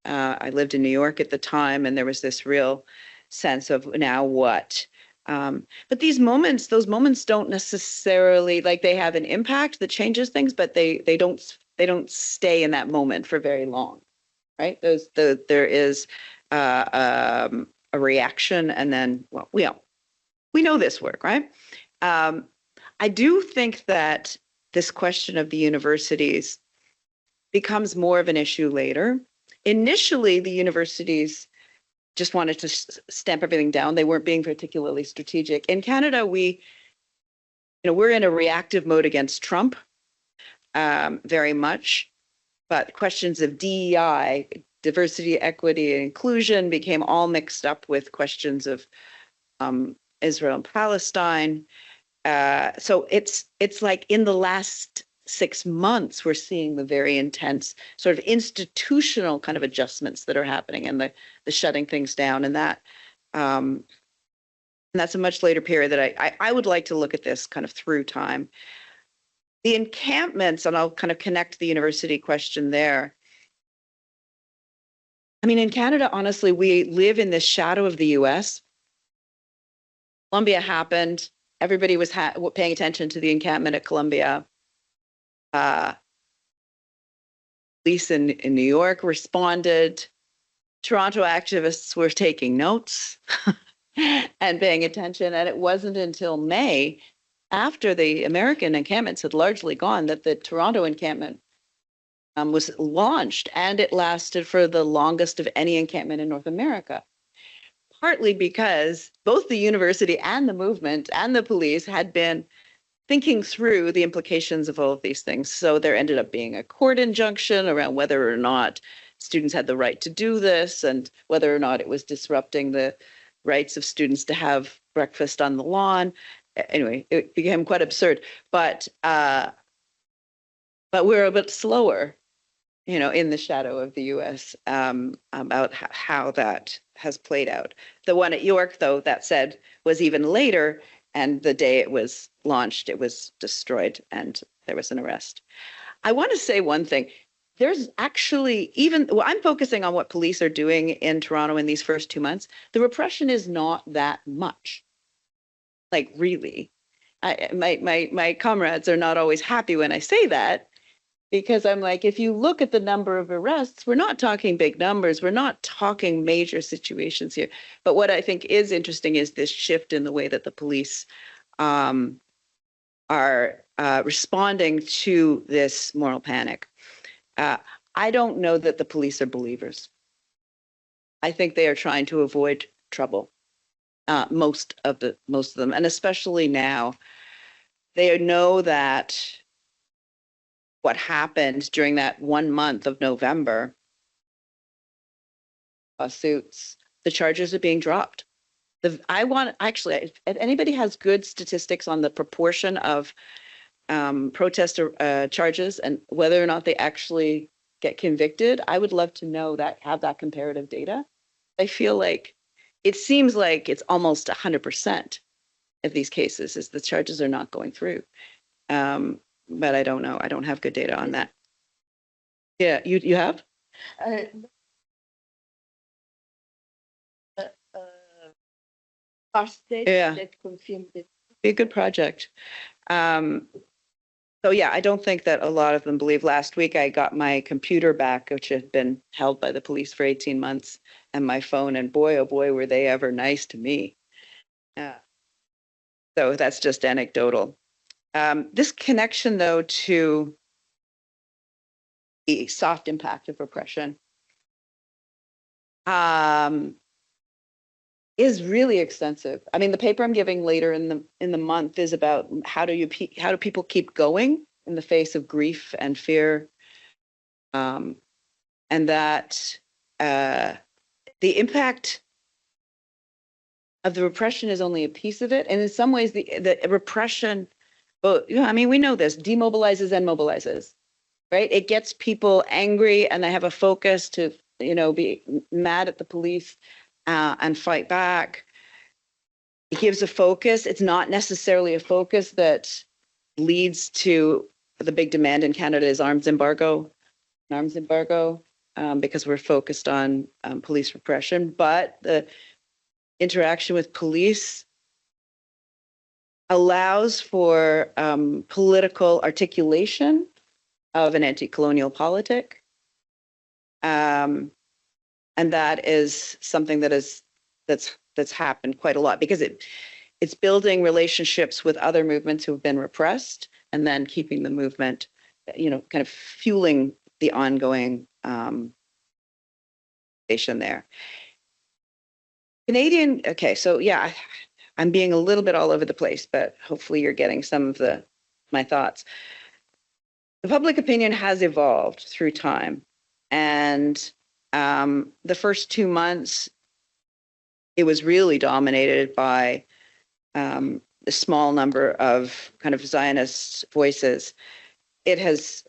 B: I lived in New York at the time, and there was this real sense of now what? But those moments don't necessarily, like, they have an impact that changes things, but they don't stay in that moment for very long, right? There is a reaction, and then, well, we know this work, right? I do think that this question of the universities becomes more of an issue later. Initially, the universities just wanted to stamp everything down. They weren't being particularly strategic. In Canada, we're in a reactive mode against Trump, very much. But questions of DEI, diversity, equity, and inclusion, became all mixed up with questions of Israel and Palestine. So it's like in the last 6 months, we're seeing the very intense sort of institutional kind of adjustments that are happening, and the shutting things down, and that's a much later period that I would like to look at this kind of through time. The encampments, and I'll kind of connect the university question there. I mean, in Canada, honestly, we live in the shadow of the US. Columbia happened. Everybody was paying attention to the encampment at Columbia. Police in New York responded. Toronto activists were taking notes and paying attention. And it wasn't until May, after the American encampments had largely gone, that the Toronto encampment was launched. And it lasted for the longest of any encampment in North America. Partly because both the university and the movement and the police had been thinking through the implications of all of these things. So there ended up being a court injunction around whether or not students had the right to do this, and whether or not it was disrupting the rights of students to have breakfast on the lawn. Anyway, it became quite absurd. But we're a bit slower, in the shadow of the US about how that has played out. The one at York, though, that said, was even later. And the day it was launched, it was destroyed, and there was an arrest. I want to say one thing. There's actually I'm focusing on what police are doing in Toronto in these first 2 months. The repression is not that much. Like, really. My comrades are not always happy when I say that, because I'm like, if you look at the number of arrests, we're not talking big numbers. We're not talking major situations here. But what I think is interesting is this shift in the way that the police are responding to this moral panic. I don't know that the police are believers. I think they are trying to avoid trouble. Most of them, and especially now, they know that what happened during that 1 month of November, lawsuits, the charges are being dropped. If anybody has good statistics on the proportion of protest charges and whether or not they actually get convicted, I would love to know that, have that comparative data. I feel like it seems like it's almost 100% of these cases is the charges are not going through. But I don't know. I don't have good data on that. Yeah, you have? Yeah.
C: That confirmed it.
B: Be a good project. So yeah, I don't think that a lot of them believe. Last week I got my computer back, which had been held by the police for 18 months, and my phone, and boy, oh boy, were they ever nice to me. So that's just anecdotal. This connection, though, to the soft impact of repression is really extensive. I mean, the paper I'm giving later in the month is about how do people keep going in the face of grief and fear, and that the impact of the repression is only a piece of it, and in some ways the repression, but I mean, we know this, demobilizes and mobilizes, right? It gets people angry, and they have a focus to be mad at the police and fight back. It gives a focus. It's not necessarily a focus that leads to the big demand in Canada is arms embargo, because we're focused on police repression. But the interaction with police allows for political articulation of an anti-colonial politic. And that is something that's happened quite a lot, because it's building relationships with other movements who have been repressed, and then keeping the movement, kind of fueling the ongoing there. Canadian, okay, so yeah, I'm being a little bit all over the place, but hopefully you're getting some of my thoughts. The public opinion has evolved through time, and the first 2 months, it was really dominated by a small number of kind of Zionist voices. Those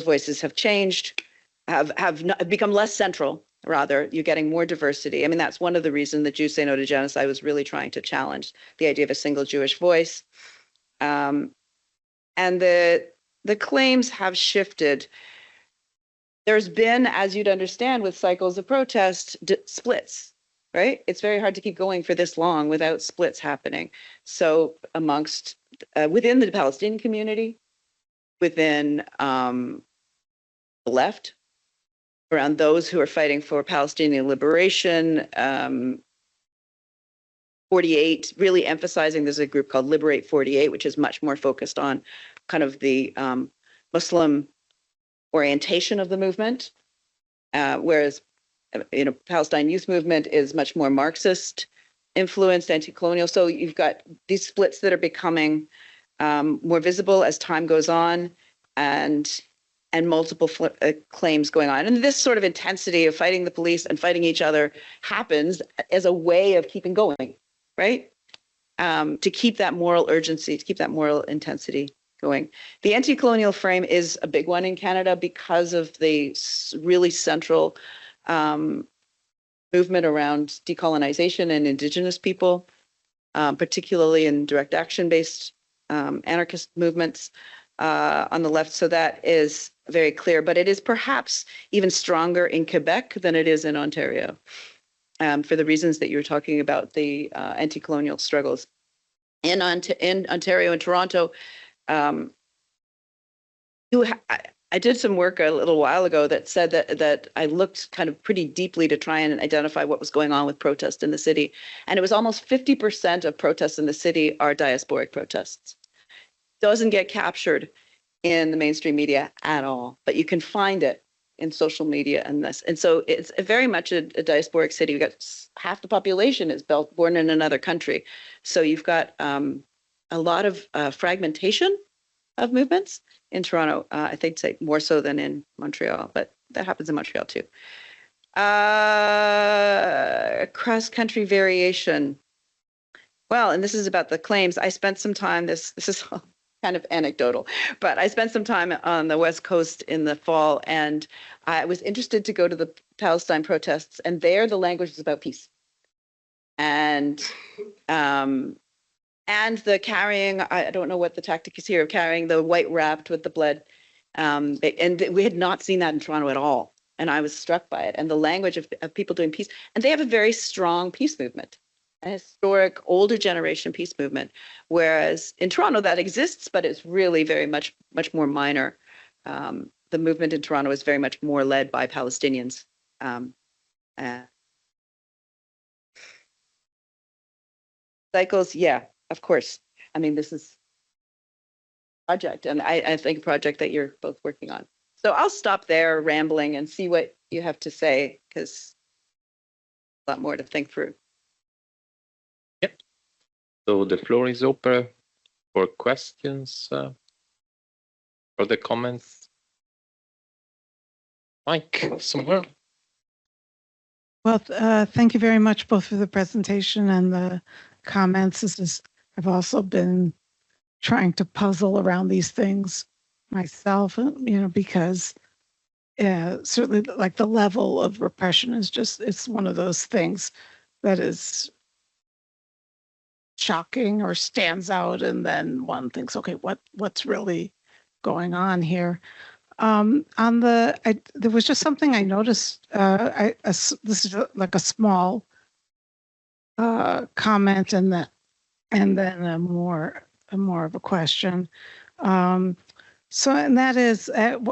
B: voices have changed, have become less central. Rather, you're getting more diversity. I mean, that's one of the reasons the Jews Say No to Genocide was really trying to challenge the idea of a single Jewish voice. And the claims have shifted. There's been, as you'd understand, with cycles of protest, splits, right? It's very hard to keep going for this long without splits happening. So within the Palestinian community, within the left, around those who are fighting for Palestinian liberation, 48, really emphasizing, there's a group called Liberate 48, which is much more focused on kind of the Muslim orientation of the movement, whereas Palestine Youth Movement is much more Marxist influenced, anti-colonial. So you've got these splits that are becoming more visible as time goes on, and multiple claims going on. And this sort of intensity of fighting the police and fighting each other happens as a way of keeping going, right? To keep that moral urgency, to keep that moral intensity going. The anti-colonial frame is a big one in Canada because of the really central movement around decolonization and Indigenous people, particularly in direct action-based anarchist movements on the left. So that is very clear, but it is perhaps even stronger in Quebec than it is in Ontario, for the reasons that you were talking about, the anti-colonial struggles. In Ontario and Toronto, I did some work a little while ago that said that I looked kind of pretty deeply to try and identify what was going on with protest in the city. And it was almost 50% of protests in the city are diasporic protests. Doesn't get captured in the mainstream media at all, but you can find it in social media and this. And so it's very much a diasporic city. We've got half the population is born in another country. So you've got a lot of fragmentation of movements in Toronto. I think say more so than in Montreal, but that happens in Montreal too. Cross-country variation. Well, and this is about the claims. I spent some time, this is kind of anecdotal, but I spent some time on the West Coast in the fall, and I was interested to go to the Palestine protests, and there the language was about peace. And the carrying, I don't know what the tactic is here, of carrying the white wrapped with the blood. And we had not seen that in Toronto at all. And I was struck by it, and the language of people doing peace. And they have a very strong peace movement, a historic older generation peace movement. Whereas in Toronto that exists, but it's really very much more minor. The movement in Toronto is very much more led by Palestinians. Cycles, yeah, of course. I mean, this is a project, and I think a project that you're both working on. So I'll stop there rambling and see what you have to say, because a lot more to think through.
A: Yep. So the floor is open for questions or the comments. Mike, somewhere.
E: Well, thank you very much both for the presentation and the comments. I've also been trying to puzzle around these things myself, because certainly like the level of repression is it's one of those things that is shocking or stands out, and then one thinks, okay, what's really going on here? There was just something I noticed. This is like a small comment, and then a more of a question. So, and that is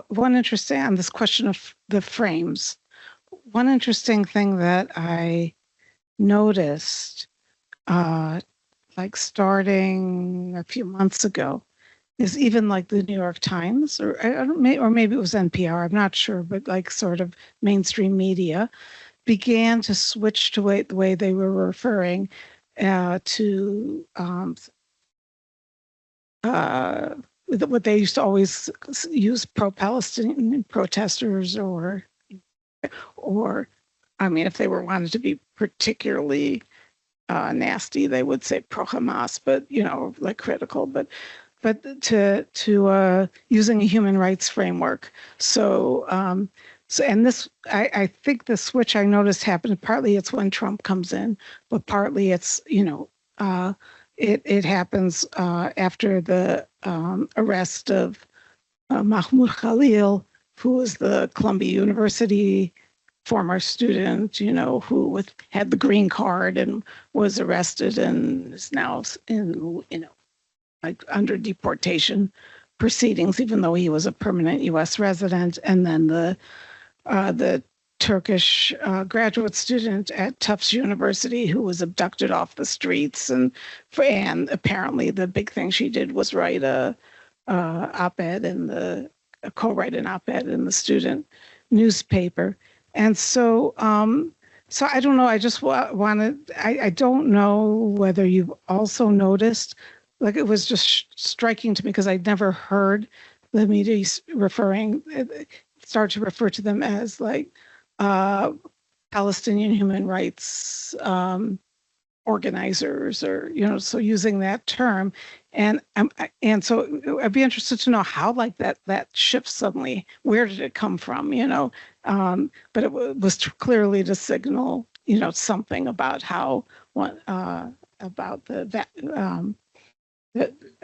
E: one interesting on this question of the frames. One interesting thing that I noticed, like starting a few months ago, is even like the New York Times, or maybe it was NPR, I'm not sure, but like sort of mainstream media began to switch to the way they were referring to what they used to always use pro-Palestinian protesters, or I mean, if they wanted to be particularly nasty, they would say pro-Hamas, but like critical, but to using a human rights framework. So and this, I think the switch I noticed happened, partly it's when Trump comes in, but partly it's, it happens after the arrest of Mahmoud Khalil, who was the Columbia University former student, who had the green card and was arrested and is now in, like under deportation proceedings, even though he was a permanent U.S. resident. And then the Turkish graduate student at Tufts University who was abducted off the streets, and apparently the big thing she did was write co-write an op-ed in the student newspaper. And so so I don't know, I just wanted, I don't know whether you've also noticed, like it was just striking to me because I'd never heard the media start to refer to them as like Palestinian human rights organizers, or so using that term, and so I'd be interested to know how like that shift suddenly, where did it come from, but it was clearly to signal something about how about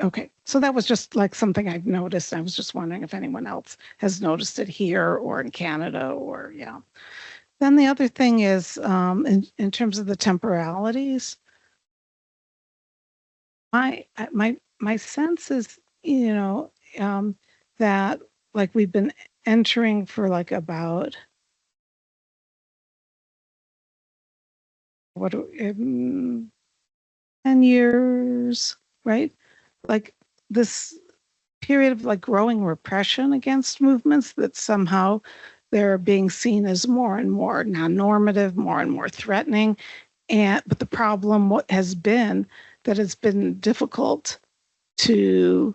E: okay, so that was just like something I've noticed. I was just wondering if anyone else has noticed it here or in Canada, or yeah. Then the other thing is, in terms of the temporalities, my sense is, that like we've been entering for like about 10 years, right? Like this period of like growing repression against movements that somehow they're being seen as more and more non-normative, more and more threatening. But the problem has been that it's been difficult to,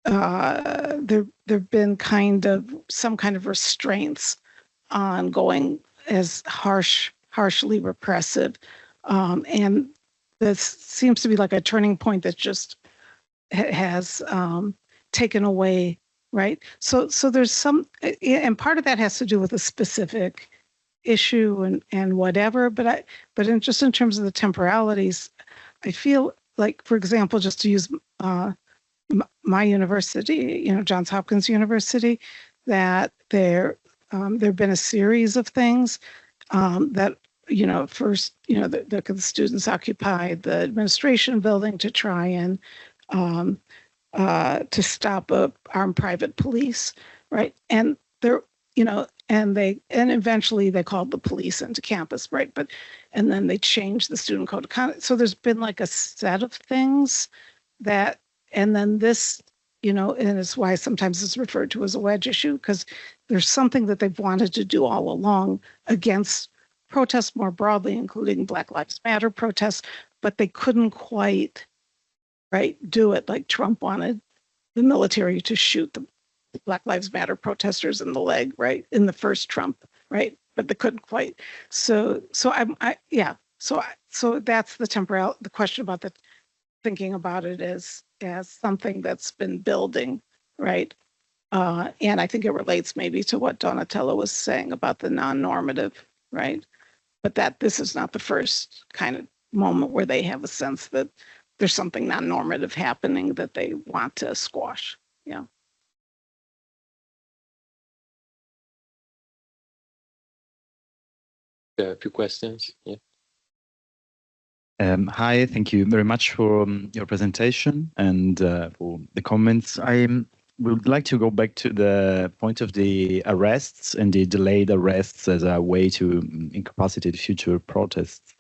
E: there've been some kind of restraints on going as harshly repressive. And this seems to be like a turning point that just has taken away, right? So there's some, and part of that has to do with a specific issue and whatever, but in terms of the temporalities, I feel like, for example, just to use my university, Johns Hopkins University, that there there have been a series of things that, first, the students occupied the administration building to try and to stop armed private police, right? And and eventually they called the police into campus, right? And then they changed the student code of conduct. So there's been like a set of things that, and then this, and it's why sometimes it's referred to as a wedge issue, because there's something that they've wanted to do all along against protests more broadly, including Black Lives Matter protests, but they couldn't quite, right, do it like Trump wanted the military to shoot the Black Lives Matter protesters in the leg, right, in the first Trump, right, but they couldn't quite. So that's the question about the thinking about it as something that's been building, right, and I think it relates maybe to what Donatella was saying about the non-normative, right, but that this is not the first kind of moment where they have a sense that there's something non-normative happening that they want to squash. Yeah.
A: A few questions. Yeah.
F: Hi, thank you very much for your presentation and for the comments. I would like to go back to the point of the arrests and the delayed arrests as a way to incapacitate future protests.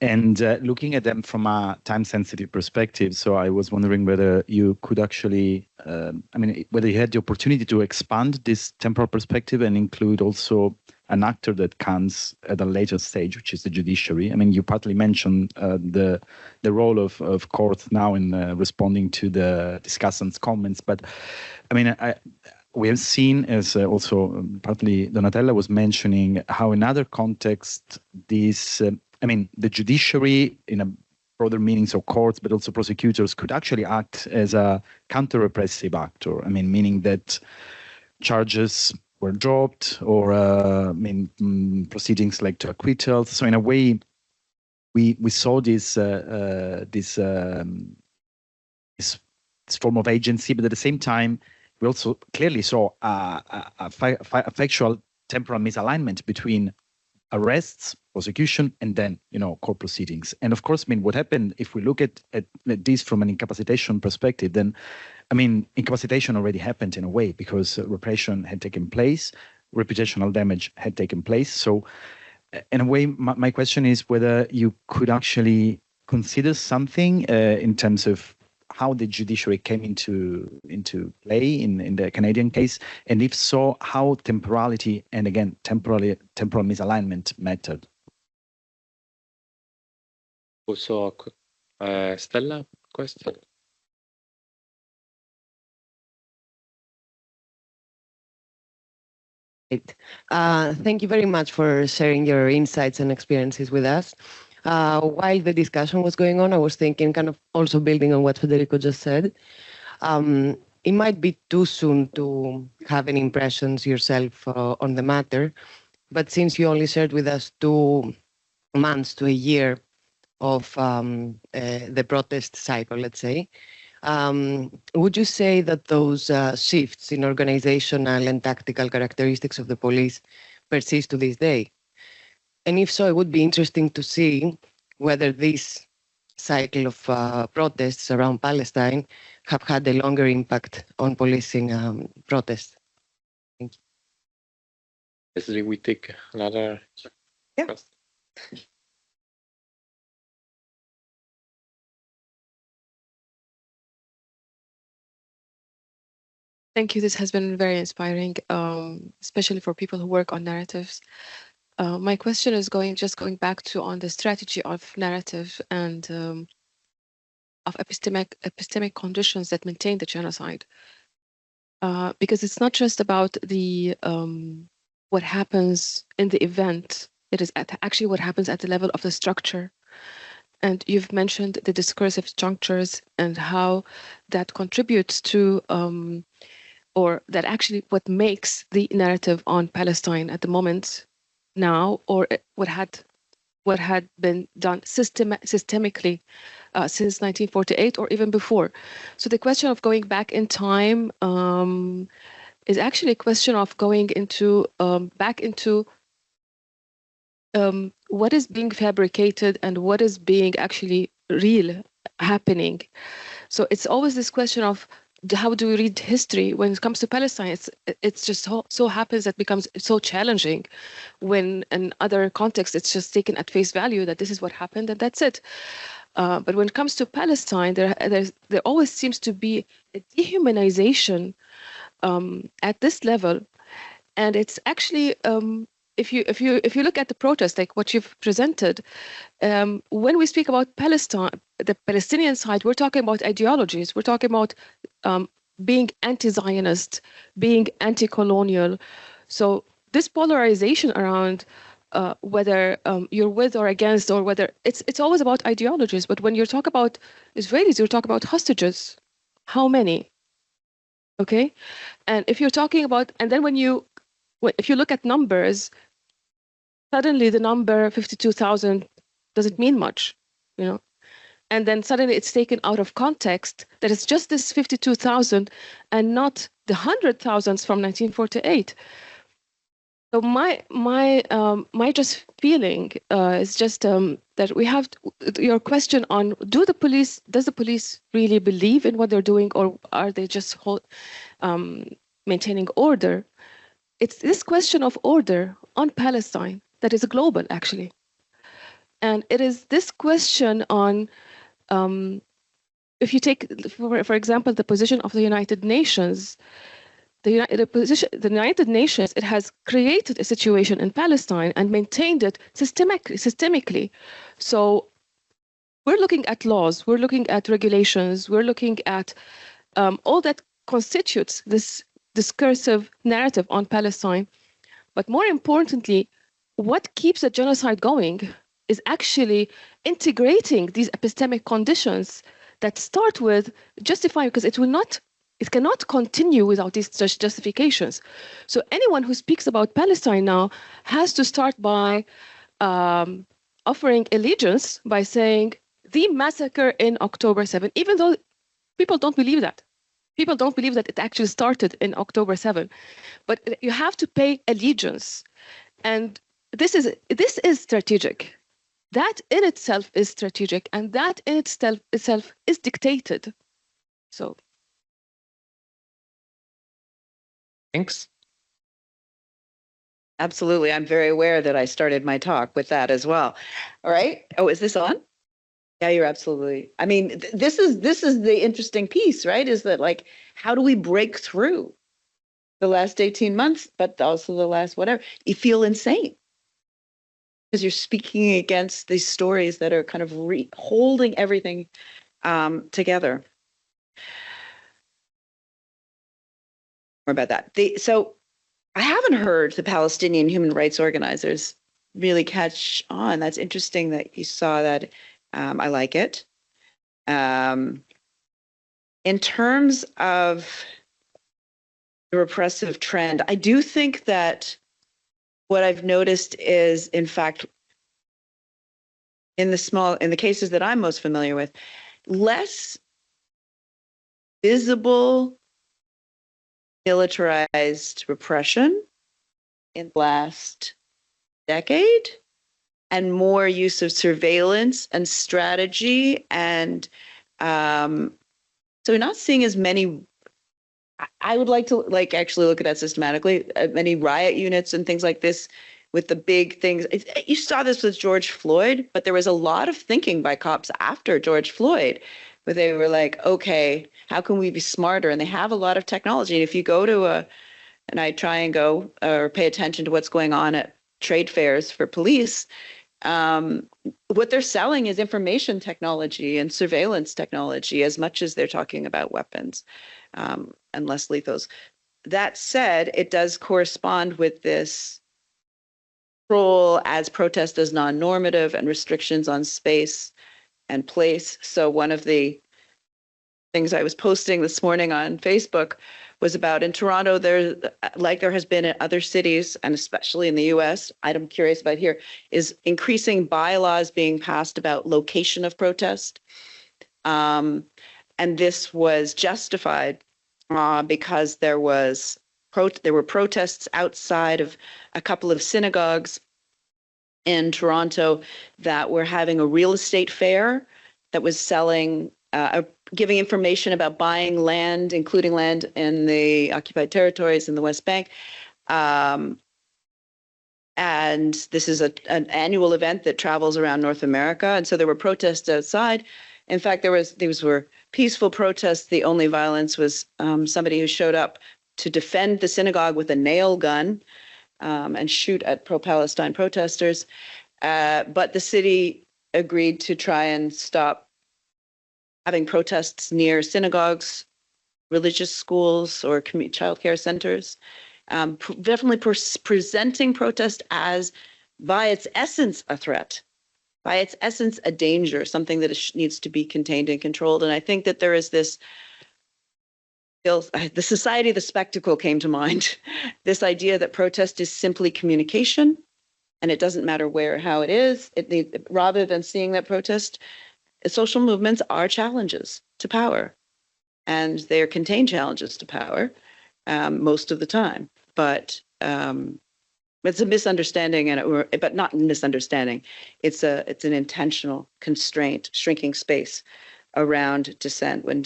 F: And looking at them from a time-sensitive perspective, so I was wondering whether you could actually, whether you had the opportunity to expand this temporal perspective and include also an actor that comes at a later stage, which is the judiciary. I mean, you partly mentioned the role of courts now in responding to the discussants' comments, but I mean, we have seen, as also partly Donatella was mentioning, how in other contexts these, the judiciary in a broader meaning, so courts, but also prosecutors could actually act as a counter-repressive actor. I mean, meaning that charges were dropped or, proceedings led to acquittals. So in a way, we saw this form of agency, but at the same time, we also clearly saw a factual temporal misalignment between arrests, prosecution, and then, court proceedings. And of course, what happened, if we look at this from an incapacitation perspective, then, incapacitation already happened in a way because repression had taken place, reputational damage had taken place. So in a way, my question is whether you could actually consider something in terms of how the judiciary came into play in the Canadian case, and if so, how temporality and again temporal misalignment mattered.
A: Also, Stella, question.
G: Thank you very much for sharing your insights and experiences with us. While the discussion was going on, I was thinking, kind of also building on what Federico just said, it might be too soon to have any impressions yourself on the matter, but since you only shared with us 2 months to a year of the protest cycle, let's say, would you say that those shifts in organizational and tactical characteristics of the police persist to this day? And if so, it would be interesting to see whether this cycle of protests around Palestine have had a longer impact on policing protests. Thank you.
A: Lesley, we take another question.
H: Thank you. This has been very inspiring, especially for people who work on narratives. My question is going back to on the strategy of narrative and of epistemic conditions that maintain the genocide, because it's not just about the what happens in the event. It is actually what happens at the level of the structure. And you've mentioned the discursive structures and how that contributes to or that actually what makes the narrative on Palestine at the moment now, or what had been done systemically since 1948 or even before. So the question of going back in time is actually a question of going into back into what is being fabricated and what is being actually real happening. So it's always this question of how do we read history when it comes to Palestine? It's just so happens that becomes so challenging when in other contexts it's just taken at face value that this is what happened and that's it. But when it comes to Palestine, there always seems to be a dehumanization at this level, and it's actually if you look at the protest, like what you've presented, when we speak about Palestine, the Palestinian side, we're talking about ideologies. We're talking about being anti-Zionist, being anti-colonial. So this polarization around whether you're with or against, or whether it's always about ideologies. But when you talk about Israelis, you're talking about hostages. How many? Okay, and if you're talking about, and then if you look at numbers, suddenly the number 52,000 doesn't mean much, you know, and then suddenly it's taken out of context that it's just this 52,000 and not the 100,000s from 1948. So my just feeling is just that we have your question on does the police really believe in what they're doing, or are they just maintaining order? It's this question of order on Palestine that is global, actually. And it is this question on, if you take, for example, the position of the United Nations, the United Nations, it has created a situation in Palestine and maintained it systemically. So we're looking at laws, we're looking at regulations, we're looking at all that constitutes this discursive narrative on Palestine. But more importantly, what keeps the genocide going is actually integrating these epistemic conditions that start with justifying, because it cannot continue without these justifications. So anyone who speaks about Palestine now has to start by offering allegiance by saying the massacre in October 7, even though people don't believe that. People don't believe that it actually started in October 7, but you have to pay allegiance. And this is strategic. That in itself is strategic, and that in itself is dictated. So.
A: Thanks.
B: Absolutely. I'm very aware that I started my talk with that as well. All right. Oh, is this on? Yeah, you're absolutely. I mean, this is the interesting piece, right? Is that, like, how do we break through the last 18 months, but also the last whatever? You feel insane because you're speaking against these stories that are kind of holding everything together. More about that. So I haven't heard the Palestinian human rights organizers really catch on. That's interesting that you saw that. I like it. In terms of the repressive trend, I do think that what I've noticed is, in fact, in the cases that I'm most familiar with, less visible militarized repression in the last decade, and more use of surveillance and strategy. And so we're not seeing as many, I would like to actually look at that systematically, many riot units and things like this with the big things. You saw this with George Floyd, but there was a lot of thinking by cops after George Floyd, where they were like, okay, how can we be smarter? And they have a lot of technology. And if you go to and I try and go or pay attention to what's going on at trade fairs for police, what they're selling is information technology and surveillance technology as much as they're talking about weapons and less lethals. That said, it does correspond with this role as protest as non-normative and restrictions on space and place. So one of the things I was posting this morning on Facebook was about, in Toronto, there has been in other cities, and especially in the US, I'm curious about here, is increasing bylaws being passed about location of protest. And this was justified because there was there were protests outside of a couple of synagogues in Toronto that were having a real estate fair that was selling, giving information about buying land, including land in the occupied territories in the West Bank. And this is an annual event that travels around North America. And so there were protests outside. In fact, these were peaceful protests. The only violence was somebody who showed up to defend the synagogue with a nail gun and shoot at pro-Palestine protesters. But the city agreed to try and stop having protests near synagogues, religious schools, or childcare centers. Definitely presenting protest as, by its essence, a threat, by its essence, a danger, something that needs to be contained and controlled. And I think that there is this, the society of the spectacle came to mind, this idea that protest is simply communication, and it doesn't matter where or how it is. Rather than seeing that protest, social movements are challenges to power, and they're contained challenges to power most of the time. But it's a misunderstanding, but not misunderstanding. It's an intentional constraint, shrinking space around dissent, when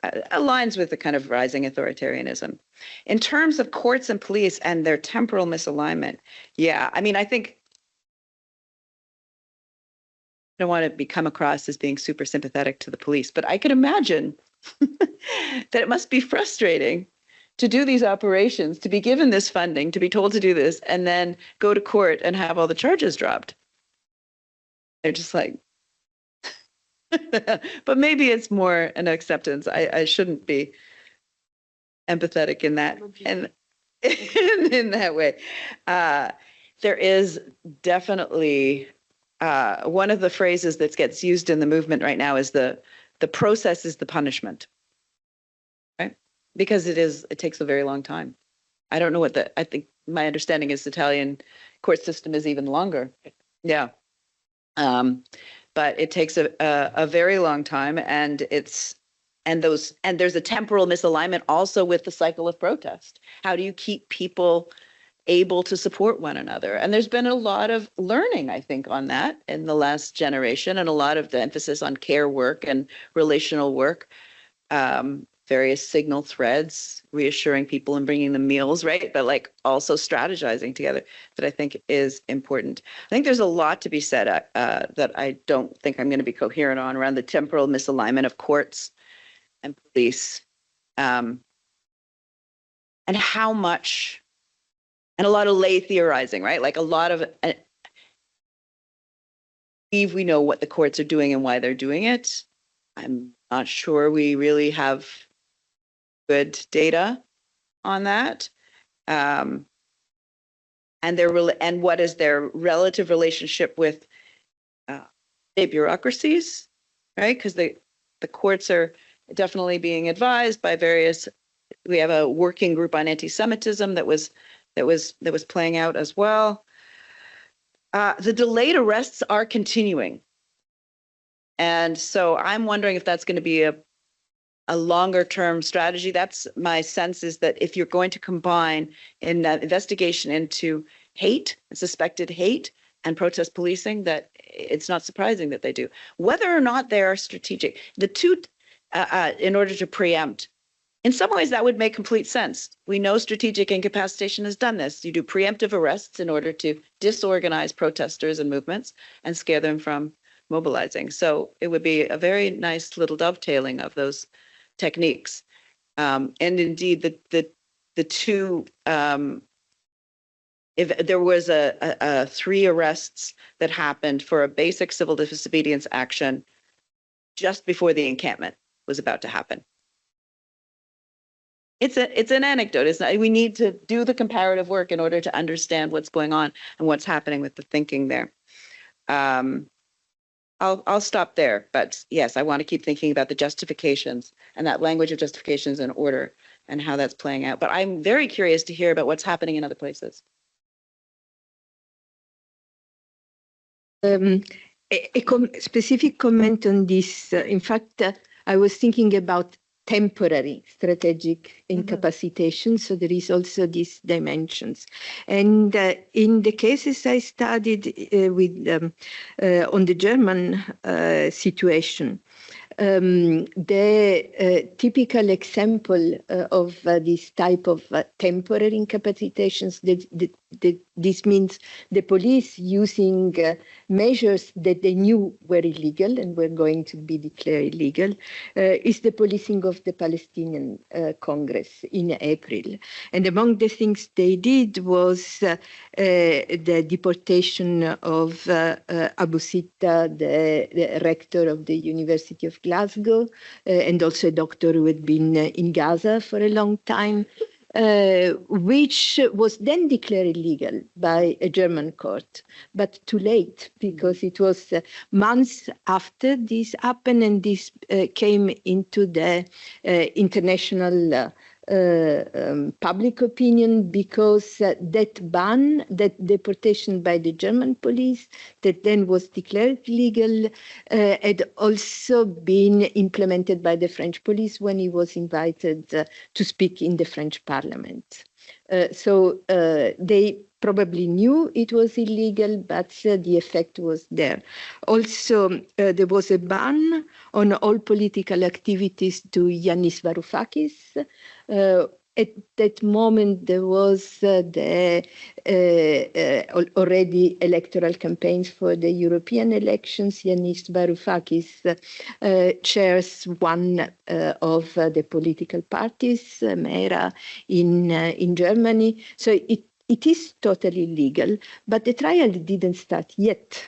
B: aligns with the kind of rising authoritarianism. In terms of courts and police and their temporal misalignment, yeah, I mean, I think I don't want to come across as being super sympathetic to the police, but I could imagine that it must be frustrating to do these operations, to be given this funding, to be told to do this, and then go to court and have all the charges dropped. They're just like, but maybe it's more an acceptance. I shouldn't be empathetic in that, and in that way. There is definitely one of the phrases that gets used in the movement right now is the process is the punishment, right? Because it takes a very long time. I don't know I think my understanding is the Italian court system is even longer. Yeah. But it takes a very long time, and there's a temporal misalignment also with the cycle of protest. How do you keep people able to support one another? And there's been a lot of learning, I think, on that in the last generation, and a lot of the emphasis on care work and relational work, various signal threads, reassuring people and bringing them meals, right? But like also strategizing together, that I think is important. I think there's a lot to be said that I don't think I'm going to be coherent on around the temporal misalignment of courts and police, and how much, and a lot of lay theorizing, right? Like a lot of, we know what the courts are doing and why they're doing it. I'm not sure we really have good data on that. And what is their relative relationship with state bureaucracies, right? Because the courts are definitely being advised by various. We have a working group on anti-Semitism that was playing out as well. The delayed arrests are continuing, and so I'm wondering if that's going to be a longer term strategy. That's my sense, is that if you're going to combine an investigation into hate, suspected hate, and protest policing, that it's not surprising that they do. Whether or not they are strategic, the two, in order to preempt, in some ways that would make complete sense. We know strategic incapacitation has done this. You do preemptive arrests in order to disorganize protesters and movements and scare them from mobilizing. So it would be a very nice little dovetailing of those techniques. And indeed, the two, if there was a 3 arrests that happened for a basic civil disobedience action just before the encampment was about to happen. It's an anecdote. It's not, we need to do the comparative work in order to understand what's going on and what's happening with the thinking there. I'll stop there, but yes, I want to keep thinking about the justifications and that language of justifications and order and how that's playing out. But I'm very curious to hear about what's happening in other places.
C: A specific comment on this. In fact, I was thinking about temporary strategic incapacitation. So there is also these dimensions. And in the cases I studied on the German situation, the typical example of this type of temporary incapacitations, this means the police using measures that they knew were illegal and were going to be declared illegal, is the policing of the Palestinian Congress in April. And among the things they did was the deportation of Abu Sitta, the rector of the University of Glasgow, and also a doctor who had been in Gaza for a long time, which was then declared illegal by a German court, but too late, because it was months after this happened, and this came into the international public opinion, because that ban, that deportation by the German police that then was declared legal, had also been implemented by the French police when he was invited to speak in the French parliament. So they probably knew it was illegal, but the effect was there. Also, there was a ban on all political activities to Yanis Varoufakis. At that moment, there was already electoral campaigns for the European elections. Yanis Varoufakis chairs one of the political parties, Mera, in Germany. So it is totally legal, but the trial didn't start yet.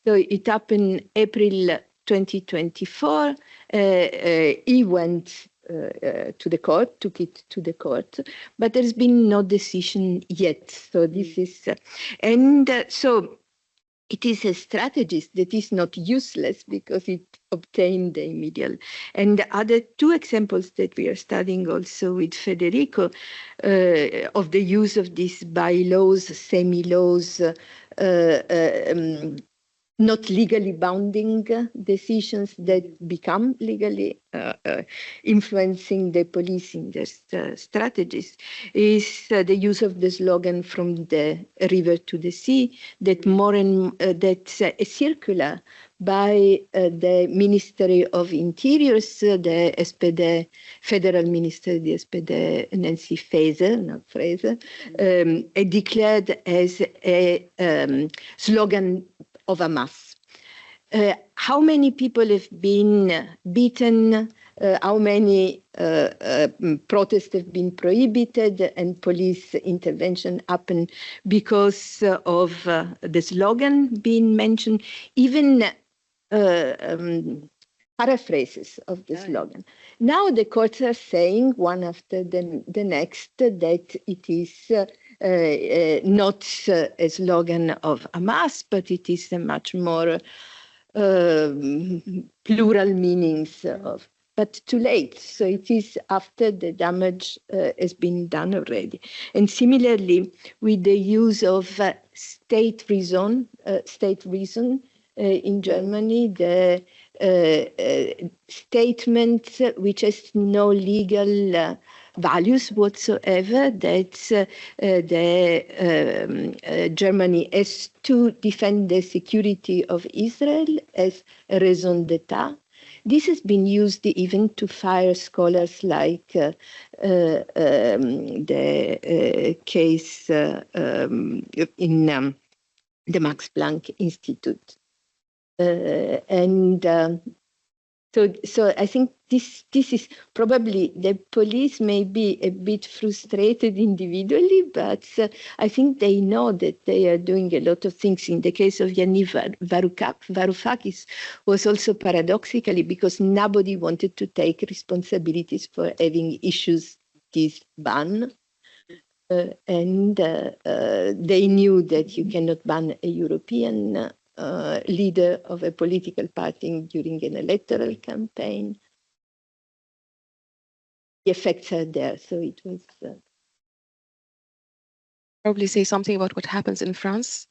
C: So it happened April 2024. He went to the court, took it to the court, but there's been no decision yet. So this is, so it is a strategy that is not useless because it obtained the immediate. And the other two examples that we are studying also with Federico of the use of these bylaws, semi-laws, not legally bounding decisions that become legally influencing the policing their strategies, is the use of the slogan "from the river to the sea," that more and that's a circular by the Ministry of Interiors, the SPD Federal Minister, the SPD Nancy Faeser, not Fraser, declared as a slogan of Hamas. How many people have been beaten? How many protests have been prohibited and police intervention happened because of the slogan being mentioned? Even paraphrases of the slogan. Now the courts are saying one after the next that it is not a slogan of Hamas, but it is a much more plural meanings of, but too late. So it is after the damage has been done already. And similarly, with the use of state reason in Germany, the statement which has no legal values whatsoever, that Germany has to defend the security of Israel as a raison d'etat. This has been used even to fire scholars like the case in the Max Planck Institute. So I think this is probably, the police may be a bit frustrated individually, but I think they know that they are doing a lot of things. In the case of Yanis Varoufakis was also paradoxically because nobody wanted to take responsibilities for having issued this ban. And they knew that you cannot ban a European leader of a political party during an electoral campaign. The effects are there, so it was...
H: Probably say something about what happens in France.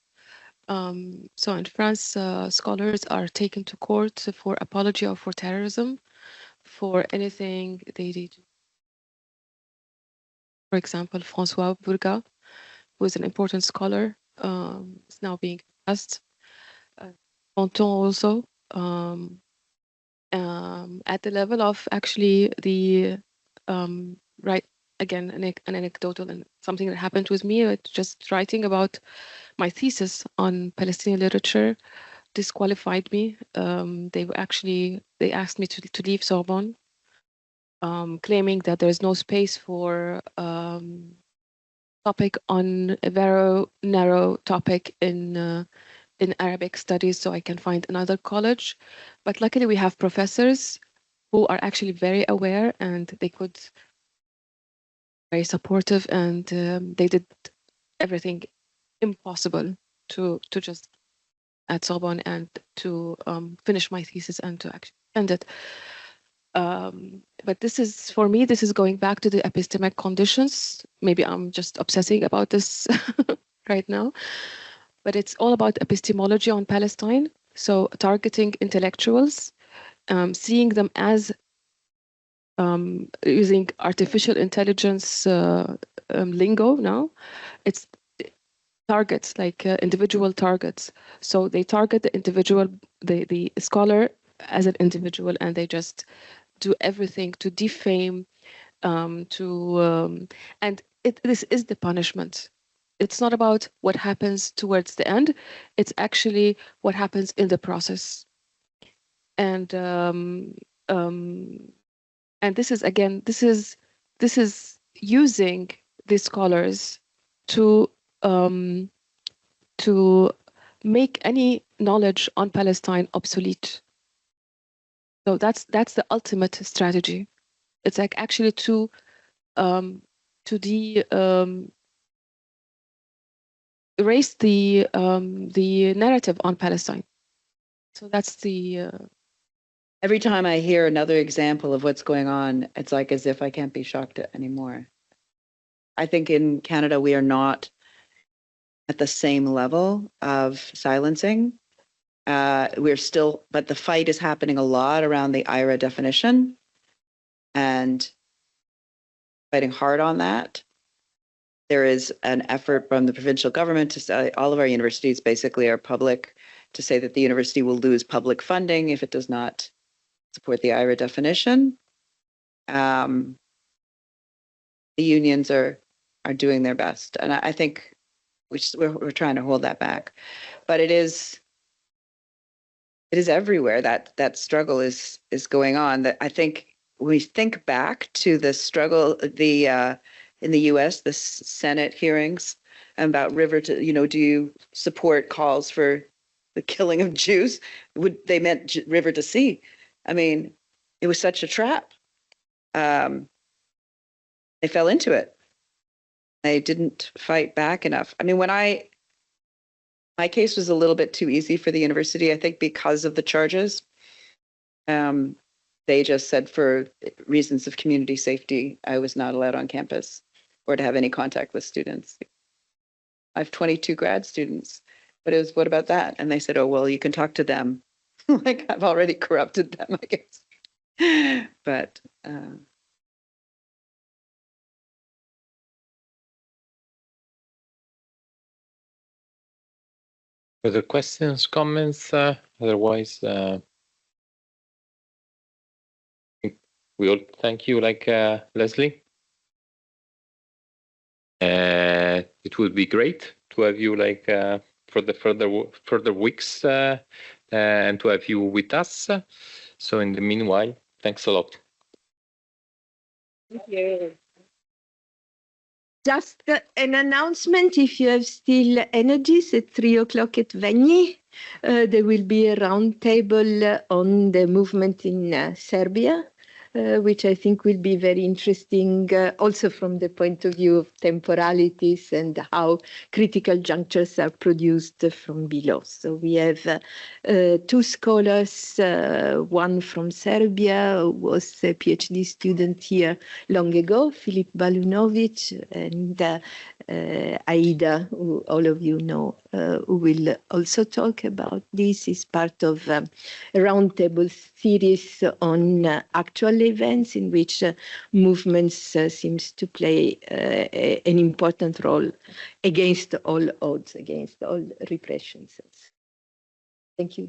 H: So in France, scholars are taken to court for apology or for terrorism. for anything they did. For example, François Bourga, who is an important scholar, is now being asked. Ponton also, at the level of actually the right, again, an anecdotal and something that happened with me, just writing about my thesis on Palestinian literature disqualified me. They asked me to leave Sorbonne, claiming that there is no space for topic on a very narrow topic in Arabic studies, so I can find another college. But luckily we have professors who are actually very aware, and they could very supportive, and they did everything impossible to just at Sorbonne and to finish my thesis and to actually end it. But this is, for me, this is going back to the epistemic conditions. Maybe I'm just obsessing about this right now, but it's all about epistemology on Palestine. So targeting intellectuals, seeing them as using artificial intelligence lingo now. It's targets, like individual targets. So they target the individual, the scholar as an individual, and they just do everything to defame, and this is the punishment. It's not about what happens towards the end. It's actually what happens in the process. And this is, again, this is using these scholars to make any knowledge on Palestine obsolete. So that's the ultimate strategy. It's like actually to erase the narrative on Palestine. So that's the.
B: Every time I hear another example of what's going on, it's like as if I can't be shocked anymore. I think in Canada we are not at the same level of silencing. We're still, but the fight is happening a lot around the IRA definition, and fighting hard on that. There is an effort from the provincial government to say all of our universities basically are public, to say that the university will lose public funding if it does not support the IRA definition. The unions are doing their best, and I think we're trying to hold that back, but it is everywhere. That struggle is going on. That I think we think back to the struggle, in the U.S., the Senate hearings about river to, do you support calls for the killing of Jews? They meant river to sea. I mean, it was such a trap. They fell into it. They didn't fight back enough. I mean, my case was a little bit too easy for the university, I think, because of the charges. They just said for reasons of community safety, I was not allowed on campus or to have any contact with students. I have 22 grad students, but it was, what about that? And they said, oh, well, you can talk to them. Like, I've already corrupted them, I guess. But
A: Other questions, comments? Otherwise, we all thank you, Lesley. It would be great to have you for the further weeks and to have you with us. So in the meanwhile, thanks a lot.
C: Thank you. Just an announcement, if you have still energies, at 3:00 at Vegni, there will be a round table on the movement in Serbia. which I think will be very interesting also from the point of view of temporalities and how critical junctures are produced from below. So we have two scholars, one from Serbia, who was a PhD student here long ago, Filip Balunovic, and Aida, who all of you know, who will also talk about this. Is part of a roundtable series on actual events in which movements seems to play an important role against all odds, against all repressions. Thank you.